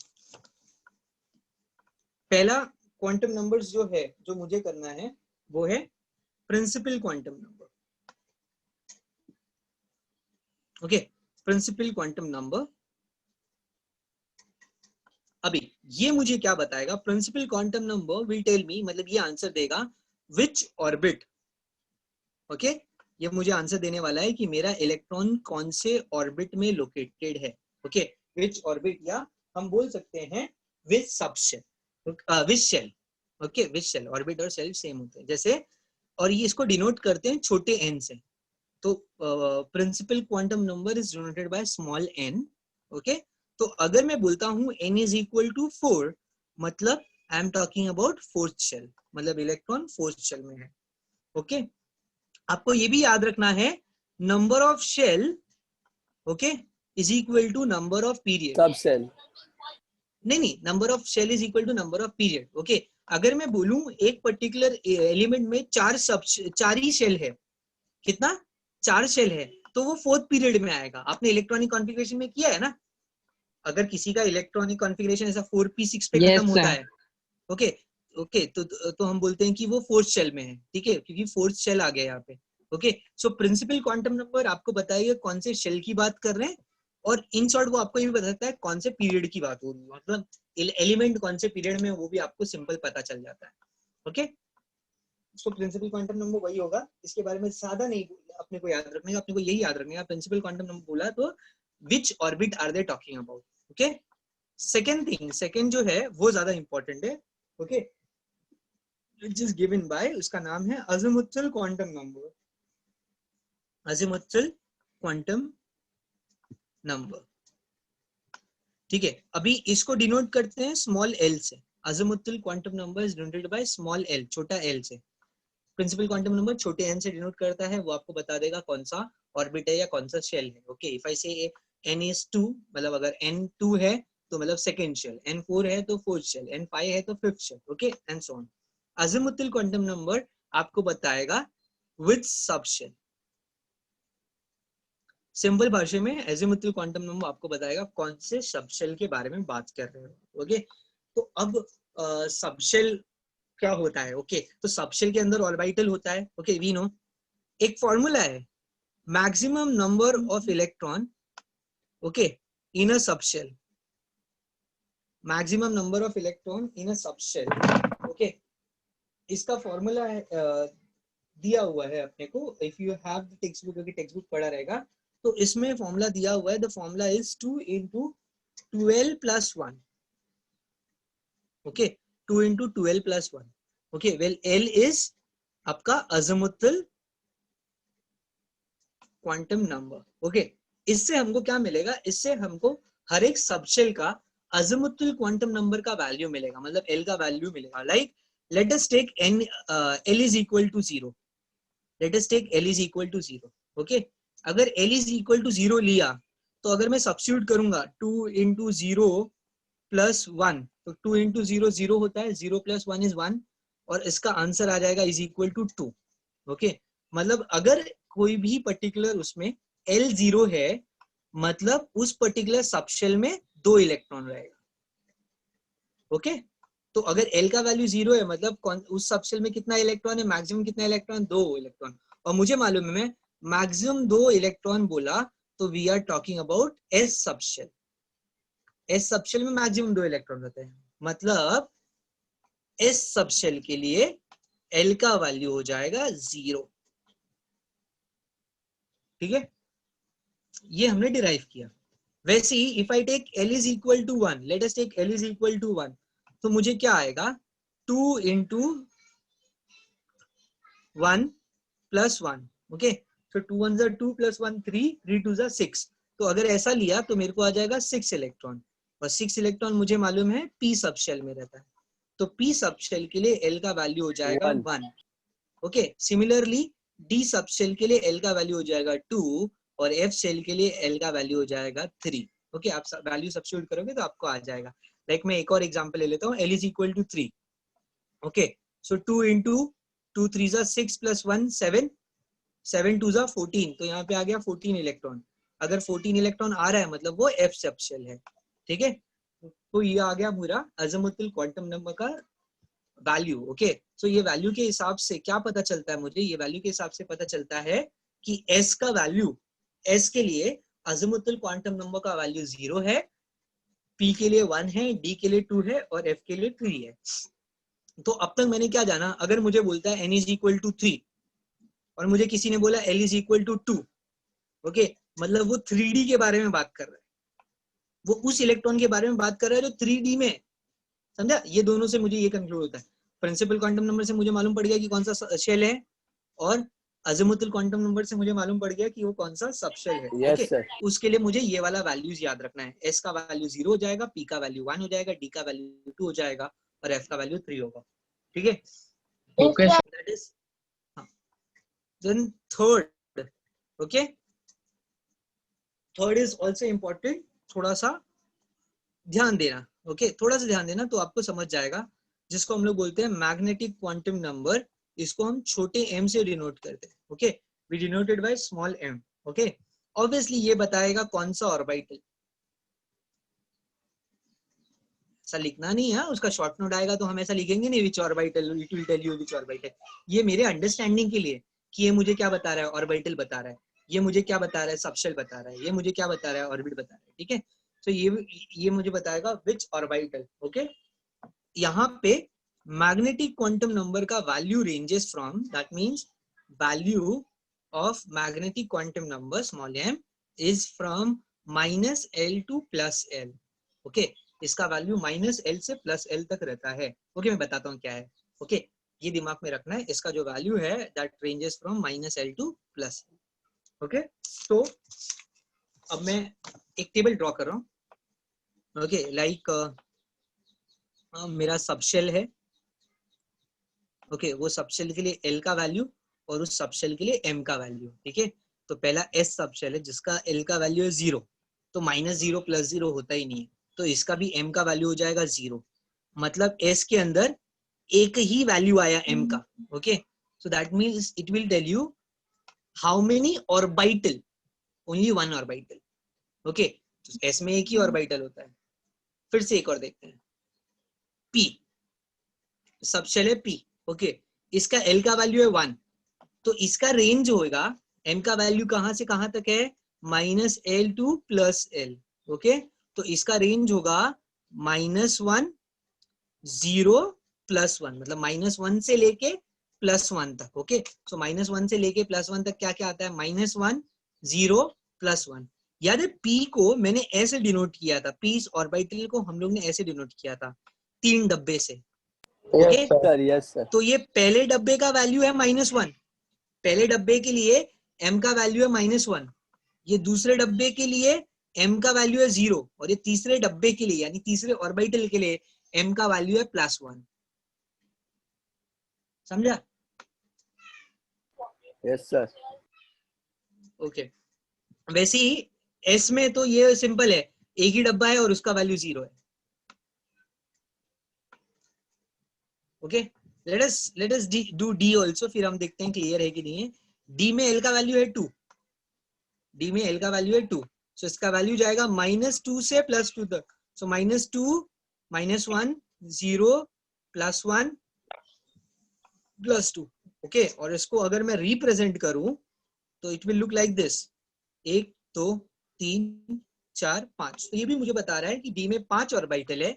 Speaker 1: पहला क्वांटम नंबर्स जो है, जो मुझे करना है, वो है principal quantum number, okay. Principal quantum number, अभी ये मुझे क्या बताएगा, principal quantum number will tell me, मतलब ये आंसर देगा विच ऑर्बिट, ओके। ये मुझे आंसर देने वाला है कि मेरा इलेक्ट्रॉन कौन से ऑर्बिट में लोकेटेड है, ओके। विच ऑर्बिट, या हम बोल सकते हैं which subshell, which shell, okay. Which shell, orbit और शेल सेम होते हैं जैसे, और ये इसको डिनोट करते हैं छोटे n से। तो principal quantum number is denoted by small n, ओके। तो अगर मैं बोलता हूं n इज इक्वल टू 4, मतलब I am talking about fourth shell, मतलब इलेक्ट्रॉन फोर्थ शेल में है, ओके। आपको ये भी याद रखना है, number of shell, okay, is equal to number of period.
Speaker 7: Subshell.
Speaker 1: नहीं, number of shell is equal to number of period. Okay, अगर मैं बोलूं एक पर्टिकुलर एलिमेंट में 4 ही शेल है, कितना 4 शेल है, तो वो 4th पीरियड में आएगा। आपने इलेक्ट्रॉनिक कॉन्फ़िगरेशन में किया है ना, अगर किसी का इलेक्ट्रॉनिक कॉन्फ़िगरेशन ऐसा 4p6 पे
Speaker 2: Yes,
Speaker 1: खत्म होता
Speaker 2: sir.
Speaker 1: है, ओके ओके, तो हम बोलते हैं कि वो 4th शेल में है, ठीक है, क्योंकि 4th शेल आ गया यहाँ पे। Okay, so principal quantum number आपको बताइए कौन से शेल की बात कर रहे हैं, और इन शॉर्ट वो आपको ये भी बताता है कौन से पीरियड की बात हो रही है, मतलब एलिमेंट कौन से पीरियड में, वो भी आपको सिंपल पता चल जाता है। Okay, so principal quantum number वही होगा, इसके बारे में ज्यादा नहीं अपने को याद रखने का, अपने को यही याद रखने का, प्रिंसिपल क्वांटम नंबर बोला तो which orbit are they talking about. Okay, second thing, second जो है वो ज्यादा इंपॉर्टेंट है। Okay, which is given by, उसका नाम है azimuthal quantum number, azimuthal quantum number, ठीक है। अभी इसको डिनोट करते हैं स्मॉल एल से, azimuthal quantum number is denoted by small L, छोटा एल से। प्रिंसिपल क्वांटम नंबर छोटे एन से डिनोट करता है, वो आपको बता देगा कौन सा ऑर्बिट है या कौन सा शेल है। ओके, इफ आई से n is 2, मतलब अगर n 2 है तो मतलब सेकंड शेल, n 4 है तो 4th शेल, n 5 है तो 5th shell. Okay, and so on. Azimuthal quantum number आपको बताएगा विच सबशेल, सिंपल भाषा में अज़ीमुथल क्वांटम नंबर आपको बताएगा कौन से सबशेल के बारे में बात कर रहे हो। ओके, तो अब सबशेल क्या होता है। ओके, तो सबशेल के अंदर ऑर्बिटल होता है। ओके, वी नो, एक फॉर्मूला है, maximum number of electron, okay, in a subshell, maximum number of electron in a subshell. Okay, इसका फॉर्मूला है दिया हुआ है अपने को, if you have the text book, अगर टेक्स्ट बुक पढ़ा रहेगा तो इसमें फॉर्मूला दिया हुआ है, the formula is 2 into 12 plus 1। Okay, 2 into 12 plus 1। Okay, well L is आपका अज़ीमुथल क्वांटम नंबर। ओके, इससे हमको क्या मिलेगा, इससे हमको हर एक सबशेल का अज़ीमुथल क्वांटम नंबर का वैल्यू मिलेगा, मतलब L का वैल्यू मिलेगा। Like let us take n, L is equal to 0, let us take L is equal to 0। Okay, अगर L is equal to 0 लिया तो अगर मैं सब्स्टिट्यूट करूंगा 2 into 0 plus 1, तो 2 into 0 0 होता है, 0 plus 1 is 1, और इसका आंसर आ जाएगा इज इक्वल टू 2। ओके, मतलब अगर कोई भी पर्टिकुलर उसमें L 0 है, मतलब उस पर्टिकुलर सबशेल में 2 इलेक्ट्रॉन रहेगा। ओके, तो अगर L का वैल्यू 0 है, मतलब उस सबशेल में कितना इलेक्ट्रॉन है, मैक्सिमम कितना इलेक्ट्रॉन, 2 इलेक्ट्रॉन। और मुझे मालूम है, मैं मैक्सिमम 2 इलेक्ट्रॉन बोला तो we are talking about S subshell. S subshell में मैक्सिमम 2 इलेक्ट्रॉन रहते हैं, मतलब S सबशेल के लिए L का वैल्यू हो जाएगा 0। ठीक है, ये हमने डिराइव किया। वैसे ही if I take L is equal to 1, let us take L is equal to 1, तो मुझे क्या आएगा, 2 into 1 plus 1। Okay, so 2 1s are 2 plus 1 3, 3 2s are 6। तो अगर ऐसा लिया तो मेरे को आ जाएगा 6 इलेक्ट्रॉन, और 6 इलेक्ट्रॉन मुझे मालूम है P सबशेल में रहता है, तो P सबशेल के लिए L का वैल्यू हो जाएगा 1। ओके, सिमिलरली D सबशेल के लिए L का वैल्यू हो जाएगा 2, और F शेल के लिए L का वैल्यू हो जाएगा 3। ओके, आप वैल्यू सब्स्टिट्यूट करोगे तो आपको आ जाएगा। लाइक मैं एक और एग्जांपल ले लेता हूँ, L is equal to 3। Okay, so 2 into 2 3s are 6 plus 1 7, 7 2s are 14, तो यहाँ पे आ गया 14 इलेक्ट्रॉन। अगर 14 इलेक्ट्रॉन आ रहा है मतलब वो F सबशेल है। ठीक है, तो ये आ गया पूरा अज़ीमुथल क्वांटम नंबर का वैल्यू। ओके, सो ये वैल्यू के हिसाब से क्या पता चलता है मुझे, ये वैल्यू के हिसाब से पता चलता है कि S का वैल्यू, S के लिए अज़ीमुथल क्वांटम नंबर का वैल्यू 0 है, P के लिए 1 है, D के लिए 2 है, और F के लिए 3 है। तो अब तक मैंने क्या जाना, अगर मुझे बोलता है N इज इक्वल टू 3 और मुझे किसी ने बोला L is equal to 2, okay, मतलब वो 3D के बारे में बात कर रहा है, वो उस इलेक्ट्रॉन के बारे में बात कर रहा है जो 3D में, समझा। ये दोनों से मुझे ये कंक्लूड होता है, प्रिंसिपल क्वांटम नंबर से मुझे मालूम पड़ गया कि कौन सा शेल है, और अज़ीमुथल क्वांटम नंबर से मुझे मालूम पड़ गया कि वो कौन सा सबशेल है।
Speaker 7: Yes,
Speaker 1: okay,
Speaker 7: sir.
Speaker 1: उसके लिए मुझे ये वाला वैल्यूज याद रखना है, S का वैल्यू 0 हो जाएगा, P का वैल्यू 1 हो जाएगा, D का वैल्यू 2 हो जाएगा, और F का वैल्यू 3 होगा। ठीक है,
Speaker 8: Okay, sir.
Speaker 1: that is, then third, okay, third is also important, थोड़ा सा ध्यान देना। ओके थोड़ा सा ध्यान देना तो आपको समझ जाएगा, जिसको हम लोग बोलते हैं मैग्नेटिक क्वांटम नंबर, इसको हम छोटे m से डिनोट करते हैं। Okay we denoted by small m। Okay obviously ये बताएगा कौन सा ऑर्बिटल, ऐसा लिखना नहीं है, उसका शॉर्ट नोट आएगा तो हम ऐसा लिखेंगे नहीं which orbital, it will tell you which orbital. ये मेरे अंडरस्टैंडिंग के लिए कि ये मुझे क्या बता रहा है, ऑर्बिटल बता रहा है, ये मुझे क्या बता रहा है, सबशेल बता रहा है, ये मुझे क्या बता रहा है, ऑर्बिट बता रहा है। ठीक है तो ये मुझे बताएगा विच ऑर्बिटल। ओके यहाँ पे मैग्नेटिक क्वांटम नंबर का value ranges from, that means value of magnetic quantum number small m is from -l to +l। Okay इसका वैल्यू -l से +l तक रहता है। ओके मैं बताता हूँ क्या है। ओके ये दिमाग में रखना है, इसका जो वैल्यू है that ranges from -l to +l। Okay तो अब मैं एक टेबल ड्रॉ कर रहा हूँ। ओके लाइक मेरा सबशेल है। ओके वो सबशेल के लिए l का वैल्यू और उस सबशेल के लिए m का वैल्यू। ठीक है तो पहला s सबशेल है जिसका l का वैल्यू है 0, तो -0 + 0 होता ही नहीं है, तो इसका भी m का वैल्यू हो जाएगा 0, मतलब s के अंदर एक ही वैल्यू आया m का। Okay so that means it will tell you how many orbital, only one orbital. Okay तो s में एक ही ऑर्बिटल होता है। फिर से एक और देखते हैं, p सबशेल है p। ओके इसका l का वैल्यू है 1, तो इसका रेंज होगा m का वैल्यू कहां से कहां तक है, -l टू +l। ओके तो इसका रेंज होगा -1 0 +1, मतलब -1 से लेके +1 तक। ओके सो -1 से लेके +1 तक क्या क्या आता है, -1 0 +1। याद है p को मैंने ऐसे डिनोट किया था, p इस ऑर्बिटल को हम लोग ने ऐसे डिनोट किया था 3 डब्बे से। Okay
Speaker 7: Yes, sir.
Speaker 1: तो ये पहले डब्बे का वैल्यू है -1, पहले डब्बे के लिए m का वैल्यू है -1, ये दूसरे डब्बे के लिए m का वैल्यू है 0, और ये तीसरे डब्बे के लिए यानी तीसरे ऑर्बिटल के लिए m का वैल्यू है +1। समझा?
Speaker 7: Yes, sir.
Speaker 1: ओके वैसे ही s में तो ये सिंपल है, एक ही डब्बा है और उसका वैल्यू 0 है। Okay let us do d also, फिर हम देखते हैं क्लियर है कि नहीं है। d में l का वैल्यू है 2, d में l का वैल्यू है 2, सो इसका वैल्यू जाएगा -2 से +2 तक, सो -2 -1 0 +1 +2। ओके और इसको अगर मैं रिप्रेजेंट करूं तो it will look like this, 1 2 3 4 5। तो ये भी मुझे बता रहा है कि d में 5 ऑर्बिटल है।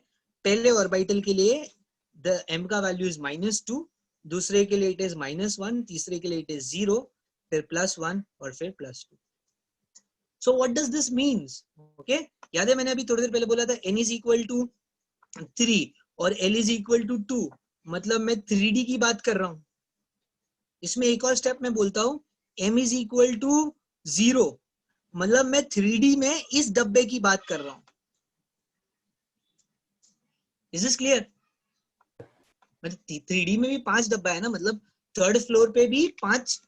Speaker 1: पहले ऑर्बिटल के लिए द m का वैल्यू इज -2, दूसरे के लिए इट इज -1, तीसरे के लिए इट इज 0, फिर +1 और फिर +2। So what does this means? Okay याद है मैंने अभी थोड़ी देर पहले बोला था n इज इक्वल टू 3 और l इज इक्वल टू 2, मतलब मैं 3D की बात कर रहा हूं। इसमें एक और स्टेप मैं बोलता हूं, m इज इक्वल टू 0, मतलब मैं 3D में इस डब्बे की बात कर रहा हूं। Is this clear? मतलब 3D में भी 5 डब्बा है ना, मतलब 3rd फ्लोर पे भी 5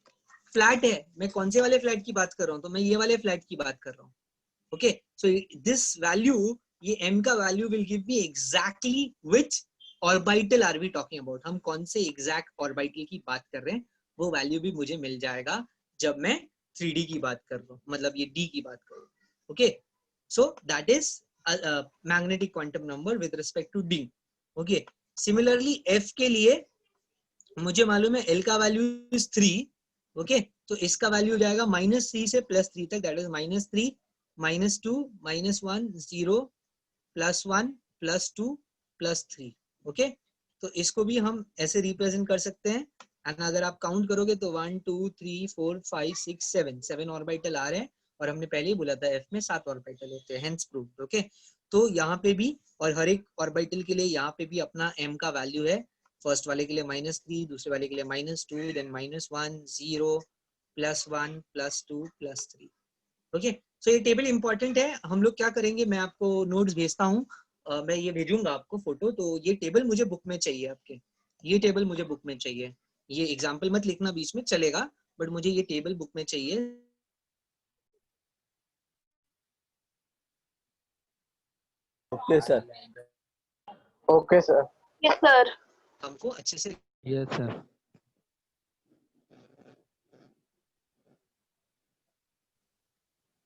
Speaker 1: फ्लैट है। मैं कौन से वाले फ्लैट की बात कर रहा हूँ, तो मैं ये वाले फ्लैट की बात कर रहा हूँ। ओके सो दिस वैल्यू, ये m का value will give me exactly which orbital are we talking about, हम कौन से एग्जैक्ट ऑर्बिटल की बात कर रहे हैं, वो वैल्यू भी मुझे मिल जाएगा जब मैं 3D की बात कर रहा हूँ, मतलब ये d की बात कर रहा हूँ। Okay so that is magnetic quantum number with respect to d। Okay similarly f के लिए मुझे मालूम है l का वैल्यू इज 3। ओके तो इसका वैल्यू जाएगा -3 से +3 तक, दैट इज -3 -2 -1 0 +1 +2 +3। ओके तो इसको भी हम ऐसे रिप्रेजेंट कर सकते हैं। एंड अगर आप काउंट करोगे तो 1 2 3 4 5 6 7 ऑर्बिटल आ रहे हैं, और हमने पहले ही बोला था f में 7 ऑर्बिटल होते हैं, हेंस प्रूव्ड। ओके तो यहाँ पे भी, और हर एक ऑर्बिटल के लिए यहाँ पे भी अपना m का वैल्यू है। फर्स्ट वाले के लिए -3, दूसरे वाले के लिए -2, देन -1 0 +1 +2 +3। ओके सो ये टेबल इंपॉर्टेंट है। हम लोग क्या करेंगे, मैं आपको नोट्स भेजता हूँ, मैं ये भेजूंगा आपको फोटो, तो ये टेबल मुझे बुक में चाहिए आपके, ये टेबल मुझे बुक में चाहिए। ये एग्जाम्पल मत लिखना बीच में, चलेगा, बट मुझे ये टेबल बुक में चाहिए।
Speaker 7: Okay, sir.
Speaker 8: Okay, sir.
Speaker 3: Yes, sir.
Speaker 1: हमको अच्छे से
Speaker 4: Yes, sir.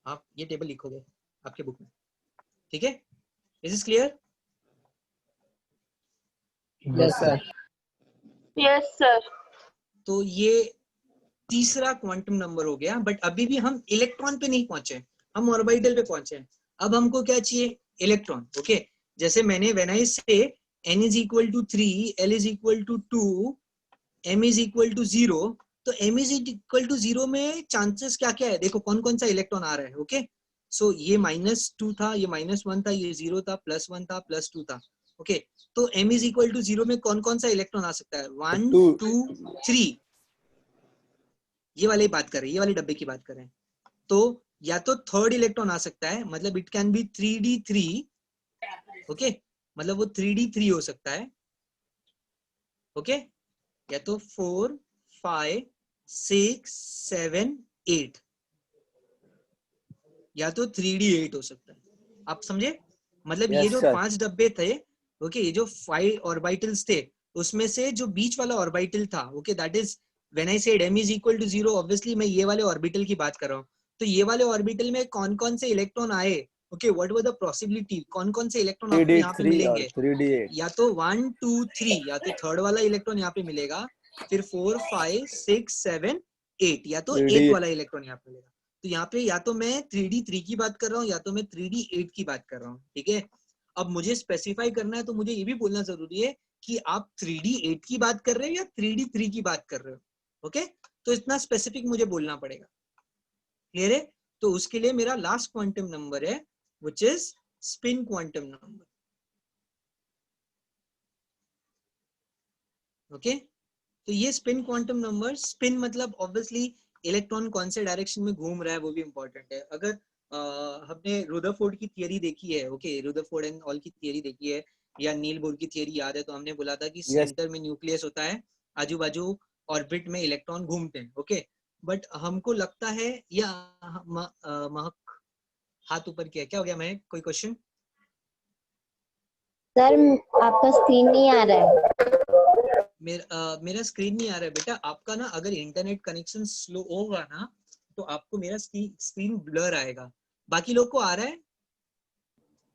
Speaker 1: आप ये टेबल लिखोगे आपके बुक में, ठीक है? Is this clear?
Speaker 8: Yes, sir.
Speaker 3: Yes, sir.
Speaker 1: तो ये तीसरा क्वांटम नंबर हो गया, बट अभी भी हम इलेक्ट्रॉन पे नहीं पहुंचे, हम ऑर्बिटल पे पहुंचे। अब हमको क्या चाहिए? इलेक्ट्रॉन। ओके, जैसे मैंने व्हेन आई से n is equal to 3, L is equal to 2, M is equal to 0, तो M is equal to 0 में चांसेस क्या क्या है? देखो कौन कौन सा इलेक्ट्रॉन आ रहा है। ओके, सो ये -2 था, ये -1 था, ये 0 था, +1 था, +2 था। ओके, तो M is equal to 0 में कौन कौन सा इलेक्ट्रॉन आ सकता है? 1, 2, 3। ये वाली बात कर रहे हैं, ये वाले डब्बे की बात कर रहे हैं। तो या तो थर्ड इलेक्ट्रॉन आ सकता है, मतलब it can be 3d3। Okay, मतलब वो 3d3 हो सकता है। ओके, या तो 4, 5, 6, 7, 8, या तो 3d8 हो सकता है। आप समझे? मतलब ये
Speaker 7: Yes,
Speaker 1: जो
Speaker 7: sir.
Speaker 1: 5 डब्बे थे, ओके, ये जो 5 ऑर्बिटल्स थे, उसमें से जो बीच वाला ऑर्बिटल था, okay, that is when I said m is equal to 0, obviously मैं ये वाले ऑर्बिटल की बात कर रहा हूँ। तो ये वाले ऑर्बिटल में कौन कौन से इलेक्ट्रॉन आए? Okay, what were the possibility? कौन कौन से इलेक्ट्रॉन आपको यहाँ पे
Speaker 7: 3d3 और
Speaker 1: मिलेंगे?
Speaker 7: 3d8.
Speaker 1: या तो 1, 2, 3, या तो थर्ड वाला इलेक्ट्रॉन यहाँ पे मिलेगा, फिर 4, 5, 6, 7, 8, या तो 8
Speaker 7: 3d8.
Speaker 1: वाला इलेक्ट्रॉन यहाँ पे मिलेगा। तो यहाँ पे या तो मैं 3d3 की बात कर रहा हूँ, या तो मैं 3d8 की बात कर रहा हूँ। ठीक है, अब मुझे स्पेसिफाई करना है, तो मुझे ये भी बोलना जरूरी है कि आप 3d8 की बात कर रहे हो या 3d3 की बात कर रहे हो। ओके, तो इतना स्पेसिफिक मुझे बोलना पड़ेगा। क्लियर है? तो उसके लिए मेरा लास्ट क्वांटम नंबर है which is spin quantum number. Okay, तो ये स्पिन क्वांटम नंबर, स्पिन मतलब ऑब्वियसली इलेक्ट्रॉन कौन से डायरेक्शन में घूम रहा है वो भी इंपॉर्टेंट है। अगर हमने रुदरफोर्ड की थियरी देखी है, ओके, रुदरफोर्ड एंड ऑल की थियरी देखी है, या नील बोर की थियरी याद है, तो हमने बोला था कि
Speaker 7: Yes.
Speaker 1: सेंटर में न्यूक्लियस होता है, आजू बाजू ऑर्बिट में इलेक्ट्रॉन घूमते हैं। ओके, बट हमको लगता है, या महक हाथ ऊपर किया, क्या हो गया महक? कोई क्वेश्चन?
Speaker 3: सर आपका स्क्रीन नहीं आ रहा है।
Speaker 1: मेरा स्क्रीन नहीं आ रहा है बेटा। आपका ना अगर इंटरनेट कनेक्शन स्लो होगा ना, तो आपको मेरा स्क्रीन ब्लर आएगा। बाकी लोग को आ रहा है?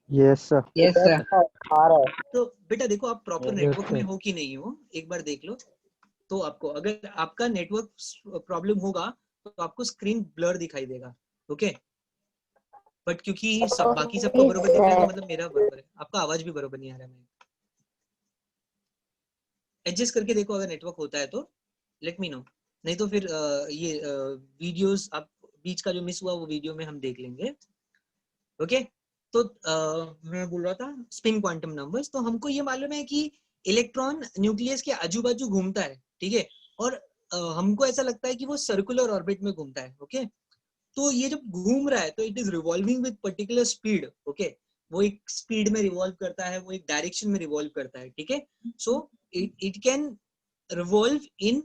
Speaker 4: Yes, sir.
Speaker 2: Yes sir.
Speaker 8: आ रहा है।
Speaker 1: तो बेटा देखो आप प्रॉपर
Speaker 7: Yes,
Speaker 1: नेटवर्क में
Speaker 4: sir.
Speaker 1: हो कि नहीं हो, एक बार देख लो। तो आपको अगर आपका नेटवर्क प्रॉब्लम होगा तो आपको स्क्रीन ब्लर दिखाई देगा। ओके, बट क्योंकि सब बाकी सबको बरोबर दिख रहा है, तो मतलब मेरा बरोबर है। आपका आवाज भी बरोबर नहीं आ रहा है। एडजस्ट करके देखो, अगर नेटवर्क होता है तो लेट मी नो, नहीं तो फिर ये वीडियोस आप बीच का जो मिस हुआ वो वीडियो में हम देख लेंगे। ओके, तो मैं बोल रहा था स्पिन क्वांटम नंबर्स। तो हमको ये मालूम है कि इलेक्ट्रॉन न्यूक्लियस के आजू बाजू घूमता है, ठीक है, और हमको ऐसा लगता है कि वो सर्कुलर ऑर्बिट में घूमता है। ओके, तो ये जब घूम रहा है तो it is revolving with particular speed. Okay, वो एक स्पीड में रिवॉल्व करता है, वो एक डायरेक्शन में रिवॉल्व करता है। ठीक है, so it can revolve in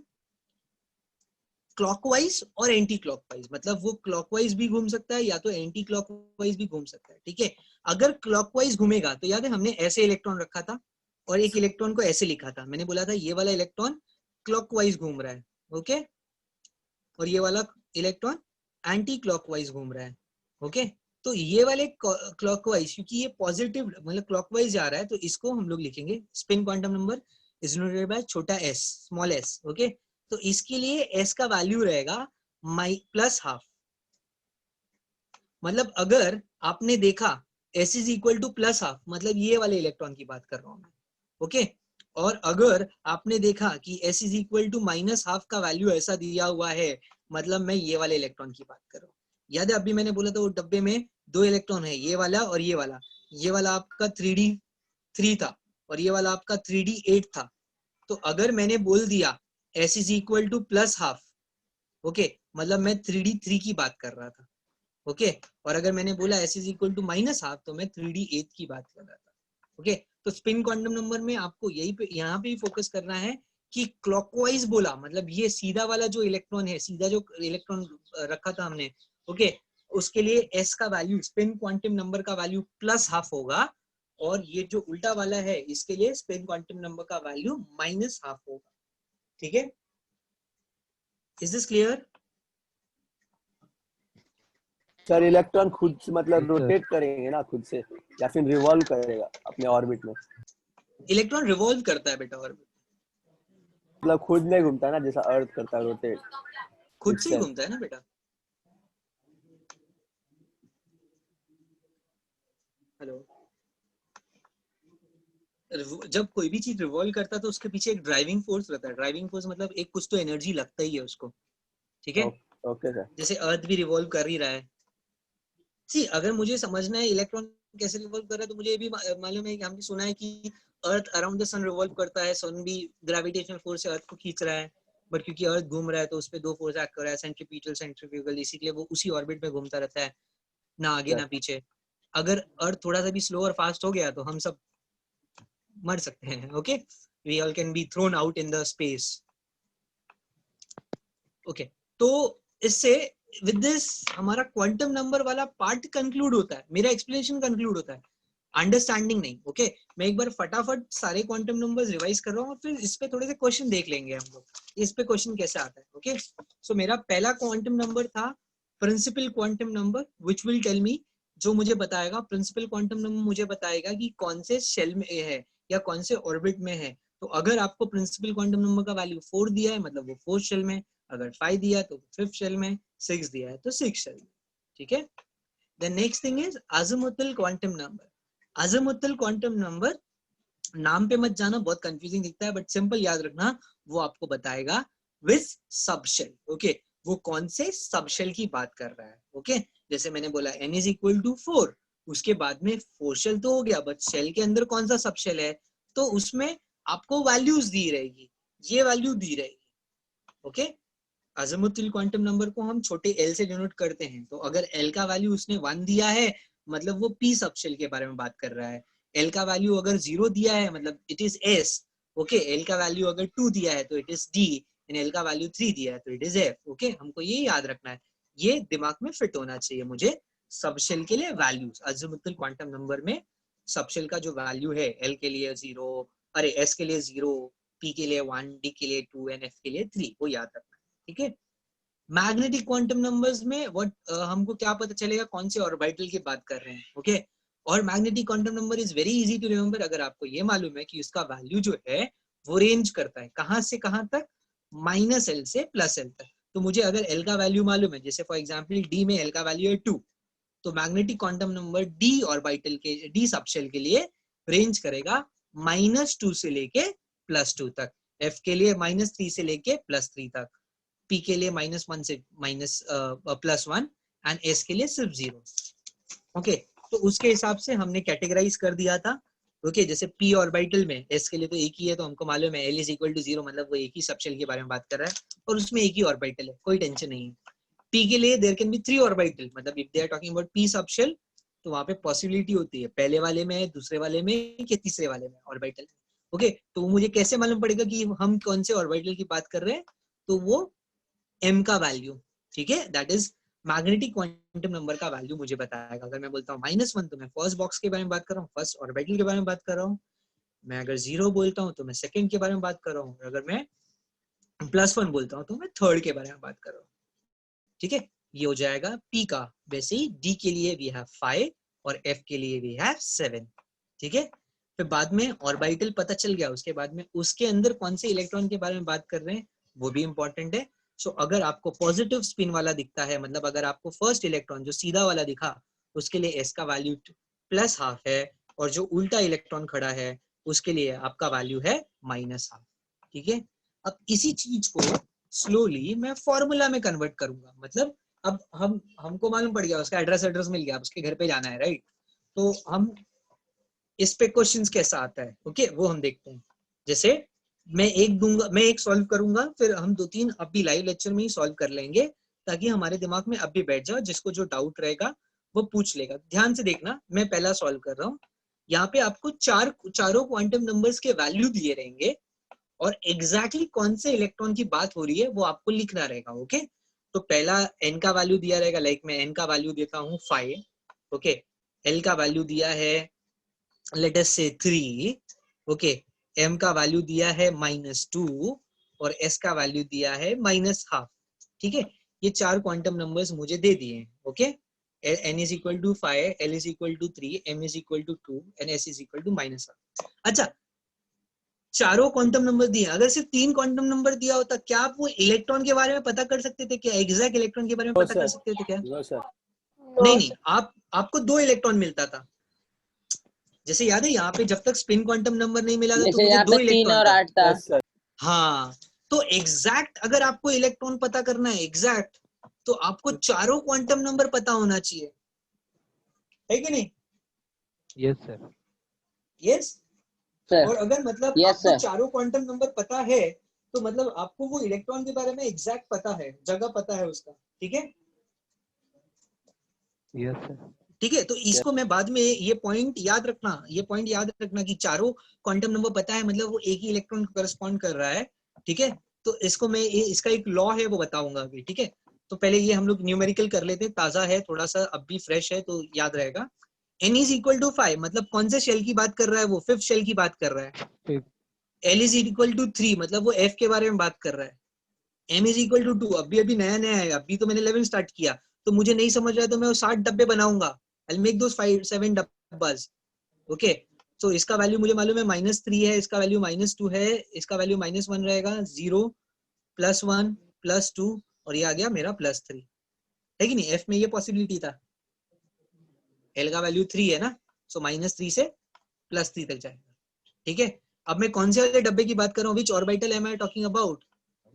Speaker 1: clockwise और एंटी क्लॉकवाइज, मतलब वो क्लॉकवाइज भी घूम सकता है या तो एंटी क्लॉकवाइज भी घूम सकता है। ठीक है, अगर क्लॉकवाइज घूमेगा तो याद है हमने ऐसे इलेक्ट्रॉन रखा था और एक इलेक्ट्रॉन को ऐसे लिखा था। मैंने बोला था ये वाला इलेक्ट्रॉन क्लॉकवाइज घूम रहा है, ओके, और ये वाला इलेक्ट्रॉन एंटी क्लॉकवाइज घूम रहा है। ओके, तो ये वाले क्लॉकवाइज, क्योंकि ये पॉजिटिव मतलब क्लॉकवाइज जा रहा है, तो इसको हम लोग लिखेंगे spin quantum number is noted bye छोटा s, स्मॉल s। ओके, तो इसके लिए s का वैल्यू रहेगा +12। मतलब अगर आपने देखा s इज इक्वल टू +12, मतलब ये वाले इलेक्ट्रॉन की बात कर रहा हूं मैं। ओके, और अगर आपने देखा कि s इज इक्वल टू -12 का वैल्यू ऐसा दिया हुआ है, मतलब मैं ये वाले इलेक्ट्रॉन की बात कर रहा हूँ। याद है अभी मैंने बोला था वो डब्बे में 2 इलेक्ट्रॉन है, ये वाला और ये वाला। ये वाला आपका 3d3 था और ये वाला आपका 3d8 था। तो अगर मैंने बोल दिया s is equal to +12, okay, मतलब मैं 3d3 की बात कर रहा था। ओके, और अगर मैंने बोला s इज इक्वल टू -12, तो मैं 3d8 की बात कर रहा था। ओके, तो स्पिन क्वांटम नंबर में आपको यही पे यहाँ पे ही फोकस करना है कि क्लॉकवाइज बोला, मतलब ये सीधा वाला जो इलेक्ट्रॉन है, सीधा जो इलेक्ट्रॉन रखा था हमने, ओके, उसके लिए s का वैल्यू, स्पिन क्वांटम नंबर का वैल्यू +12 होगा, और ये जो उल्टा वाला है इसके लिए स्पिन क्वांटम नंबर का वैल्यू -12 होगा। ठीक है, is this clear?
Speaker 7: Sir electron खुद से मतलब
Speaker 4: Yes, sir.
Speaker 7: रोटेट करेंगे ना खुद से, या फिर रिवॉल्व करेगा अपने ऑर्बिट में?
Speaker 1: इलेक्ट्रॉन रिवॉल्व करता है बेटा, और
Speaker 7: मतलब खुद नहीं घूमता ना जैसा अर्थ करता है रोटेट?
Speaker 1: खुद से ही
Speaker 7: Itself.
Speaker 1: घूमता है ना बेटा। हेलो, जब कोई भी चीज रिवॉल्व करता है तो उसके पीछे एक ड्राइविंग फोर्स रहता है। ड्राइविंग फोर्स मतलब एक कुछ तो एनर्जी लगता ही है उसको। ठीक है,
Speaker 7: ओके सर।
Speaker 1: जैसे अर्थ भी रिवॉल्व कर ही रहा है। सी, अगर मुझे समझना है इलेक्ट्रॉन कैसे रिवॉल्व कर रहा है तो मुझे ये भी मालूम है कि हमने सुना है कि earth around the sun revolve करता है, सन भी ग्रेविटेशनल फोर्स से अर्थ को खींच रहा है, बट क्योंकि अर्थ घूम रहा है तो उस पे दो फोर्स एक्ट कर रहा है, सेंट्रीपिटल सेंट्रीफ्यूगल, इसीलिए वो उसी ऑर्बिट में घूमता रहता है, ना आगे ना पीछे। अगर अर्थ थोड़ा सा भी स्लो और फास्ट हो गया तो हम सब मर सकते हैं। Okay, we all can be thrown out in the space. Okay, तो इससे विद दिस हमारा क्वांटम नंबर वाला पार्ट कंक्लूड होता है, मेरा एक्सप्लेनेशन कंक्लूड होता है, अंडरस्टैंडिंग नहीं। ओके, मैं एक बार फटाफट सारे क्वांटम नंबर्स रिवाइज कर रहा हूँ और फिर इस पे थोड़े से क्वेश्चन देख लेंगे हम लोग, इस पे क्वेश्चन कैसे आता है। ओके, सो मेरा पहला क्वांटम नंबर था principal quantum number, which will tell me, जो मुझे बताएगा प्रिंसिपल क्वांटम नंबर मुझे बताएगा कि कौन से शेल में है या कौन से ऑर्बिट में है। तो अगर आपको प्रिंसिपल क्वांटम नंबर का वैल्यू 4 दिया है मतलब वो 4th शेल में, अगर 5 दिया तो 5th शेल में, 6 दिया है तो 6th शेल में। ठीक है, the next thing is azimuthal quantum number. Azimuthal quantum number, नाम पे मत जाना, बहुत कंफ्यूजिंग दिखता है, बट सिंपल याद रखना, वो आपको बताएगा विद सबशेल। ओके, वो कौन से सबशेल की बात कर रहा है। ओके, जैसे मैंने बोला n इज इक्वल टू 4, उसके बाद में 4 शेल तो हो गया, बट शेल के अंदर कौन सा सबशेल है तो उसमें आपको वैल्यूज दी रहेगी, ये वैल्यू दी रहेगी। ओके, अज़ीमुथल क्वांटम नंबर को हम छोटे l से डिनोट करते हैं, तो अगर l का वैल्यू उसने 1 दिया है मतलब वो p सबशेल के बारे में बात कर रहा है। l का वैल्यू अगर 0 दिया है मतलब it is s। Okay, l का वैल्यू अगर 2 दिया है तो it is d, and l का वैल्यू 3 दिया है तो इट इज f। ओके, हमको ये याद रखना है, ये दिमाग में फिट होना चाहिए मुझे। सबशेल के लिए वैल्यूज अज़ीमुथल क्वांटम नंबर में सबशेल का जो वैल्यू है, l के लिए 0, अरे s के लिए 0, p के लिए 1, d के लिए 2 एंड f के लिए 3, वो याद रखना है। ठीक है, मैग्नेटिक क्वांटम नंबर्स में हमको क्या पता चलेगा कौन से ऑर्बिटल की बात कर रहे हैं। ओके, और magnetic quantum number is very easy to remember, अगर आपको ये मालूम है कि उसका वैल्यू जो है वो रेंज करता है कहां से कहां तक, -l से +l तक। तो मुझे अगर l का वैल्यू मालूम है, जैसे फॉर एग्जांपल d में l का वैल्यू है 2, तो magnetic quantum number d orbital के, d सबशेल के लिए रेंज करेगा -2 से लेके +2 तक, f के लिए -3 से लेके +3 तक, p के लिए -1 से +1 एंड s के लिए सिर्फ 0। ओके, तो उसके हिसाब से हमने कैटेगराइज कर दिया था। ओके, जैसे p ऑर्बिटल में s के लिए तो एक ही है, तो हमको मालूम है l इज इक्वल टू 0 मतलब वो एक ही सबशेल के बारे में बात कर रहा है और उसमें एक ही ऑर्बिटल है, कोई टेंशन नहीं है। p के लिए देयर कैन बी 3 ऑर्बिटल, मतलब if they are talking about p subshell तो वहां पे पॉसिबिलिटी होती है पहले वाले में, दूसरे वाले में कि तीसरे वाले में ऑर्बिटल। ओके, तो मुझे कैसे मालूम पड़ेगा कि हम कौन से ऑर्बिटल की बात कर रहे हैं, तो वो m का वैल्यू, ठीक है, that is magnetic quantum number का वैल्यू मुझे बताएगा। अगर मैं बोलता हूँ -1 तो मैं फर्स्ट बॉक्स के बारे में बात कर रहा हूँ, फर्स्ट ऑर्बिटल के बारे में बात कर रहा हूँ। मैं अगर 0 बोलता हूँ तो मैं सेकंड के बारे में बात कर रहा हूँ, अगर मैं +1 बोलता हूँ तो मैं थर्ड के बारे में बात कर रहा हूँ। ठीक है, ये हो जाएगा p का। वैसे ही d के लिए वी हैव 5 और f के लिए वी हैव 7। ठीक है, फिर बाद में ऑर्बिटल पता चल गया, उसके बाद में उसके अंदर कौन से इलेक्ट्रॉन के बारे में बात कर रहे हैं वो भी इंपॉर्टेंट है। सो अगर आपको पॉजिटिव स्पिन वाला दिखता है, मतलब अगर आपको फर्स्ट इलेक्ट्रॉन जो सीधा वाला दिखा उसके लिए s का वैल्यू +½ है, और जो उल्टा इलेक्ट्रॉन खड़ा है उसके लिए आपका वैल्यू है -½ ठीक है, अब इसी चीज को स्लोली मैं फॉर्मूला में कन्वर्ट करूंगा, मतलब अब हमको मालूम पड़ गया, उसका एड्रेस मिल गया, उसके घर पे जाना है, राइट। तो हम इस पे क्वेश्चंस कैसा आता है, ओके, वो हम देखते हैं। जैसे मैं एक दूंगा, मैं एक सॉल्व करूंगा, फिर हम 2-3 अब भी लाइव लेक्चर में ही सॉल्व कर लेंगे, ताकि हमारे दिमाग में अब भी बैठ जाओ, जिसको जो डाउट रहेगा वो पूछ लेगा। ध्यान से देखना, मैं पहला सॉल्व कर रहा हूँ। यहाँ पे आपको चारों क्वांटम नंबर्स के वैल्यू दिए रहेंगे और एग्जैक्टली कौन से इलेक्ट्रॉन की बात हो रही है वो आपको लिखना रहेगा। ओके, तो पहला n का वैल्यू दिया रहेगा, लाइक मैं n का वैल्यू देता हूँ 5। ओके, l का वैल्यू दिया है लेट अस से 3, ओके, m का वैल्यू दिया है -2 और s का वैल्यू दिया है -12, ठीक है। ये 4 क्वांटम नंबर्स मुझे दे दिए हैं, okay. n is equal to 5, l is equal to 3, m is equal to 2 and s is equal to -12। अच्छा, चारों क्वांटम नंबर दिए, अगर सिर्फ 3 क्वांटम नंबर दिया होता, क्या आप वो इलेक्ट्रॉन के बारे में पता कर सकते थे क्या? एग्जैक्ट इलेक्ट्रॉन के बारे में
Speaker 7: नो
Speaker 1: पता कर
Speaker 7: सर,
Speaker 1: सकते थे क्या?
Speaker 7: No sir.
Speaker 1: नहीं नहीं, आपको 2 इलेक्ट्रॉन मिलता था। जैसे याद है यहाँ पे जब तक स्पिन क्वांटम नंबर नहीं मिला था तो
Speaker 2: जैसे
Speaker 1: मुझे
Speaker 2: यहाँ
Speaker 1: 2
Speaker 2: पे 3
Speaker 1: इलेक्ट्रॉन
Speaker 2: और
Speaker 1: था।
Speaker 2: 8 था।
Speaker 7: Yes sir.
Speaker 1: हाँ, तो एग्जैक्ट अगर आपको इलेक्ट्रॉन पता करना है एग्जैक्ट, तो आपको चारों क्वांटम नंबर पता होना चाहिए, है कि नहीं?
Speaker 4: Yes, sir.
Speaker 1: यस।
Speaker 2: सर
Speaker 1: और अगर मतलब
Speaker 2: Yes,
Speaker 1: आपको
Speaker 2: sir.
Speaker 1: चारों क्वांटम नंबर पता है तो मतलब आपको वो इलेक्ट्रॉन के बारे में एग्जैक्ट पता है, जगह पता है उसका, ठीक है।
Speaker 4: Yes, sir.
Speaker 1: ठीक है, तो इसको मैं बाद में ये पॉइंट याद रखना, ये पॉइंट याद रखना कि चारों क्वांटम नंबर पता है मतलब वो एक ही इलेक्ट्रॉन को करस्पॉन्ड कर रहा है, ठीक है। तो इसको मैं इसका एक लॉ है वो बताऊंगा अभी, ठीक है। तो पहले ये हम लोग न्यूमेरिकल कर लेते हैं, ताजा है थोड़ा सा, अब भी फ्रेश है तो याद रहेगा। n is equal to 5 मतलब कौन से शेल की बात कर रहा है वो? 5th शेल की बात कर रहा है।
Speaker 4: Fifth.
Speaker 1: l is equal to 3 मतलब वो f के बारे में बात कर रहा है। m is equal to 2 अभी अभी नया नया है, अभी तो मैंने 11 स्टार्ट किया, तो मुझे नहीं समझ रहा है तो मैं वो 60 डब्बे बनाऊंगा। I'll make those 7 dabbas, okay. तो इसका वैल्यू मुझे मालूम है -3 है, इसका वैल्यू -2 है, इसका वैल्यू -1 रहेगा, 0 +1 +2 और ये आ गया मेरा +3, है कि नहीं? f में ये पॉसिबिलिटी था, l का वैल्यू 3 है ना, सो -3 से +3 तक जाएगा, ठीक है। अब मैं कौन से वाले डब्बे की बात कर रहा हूँ? Which orbital am I talking about?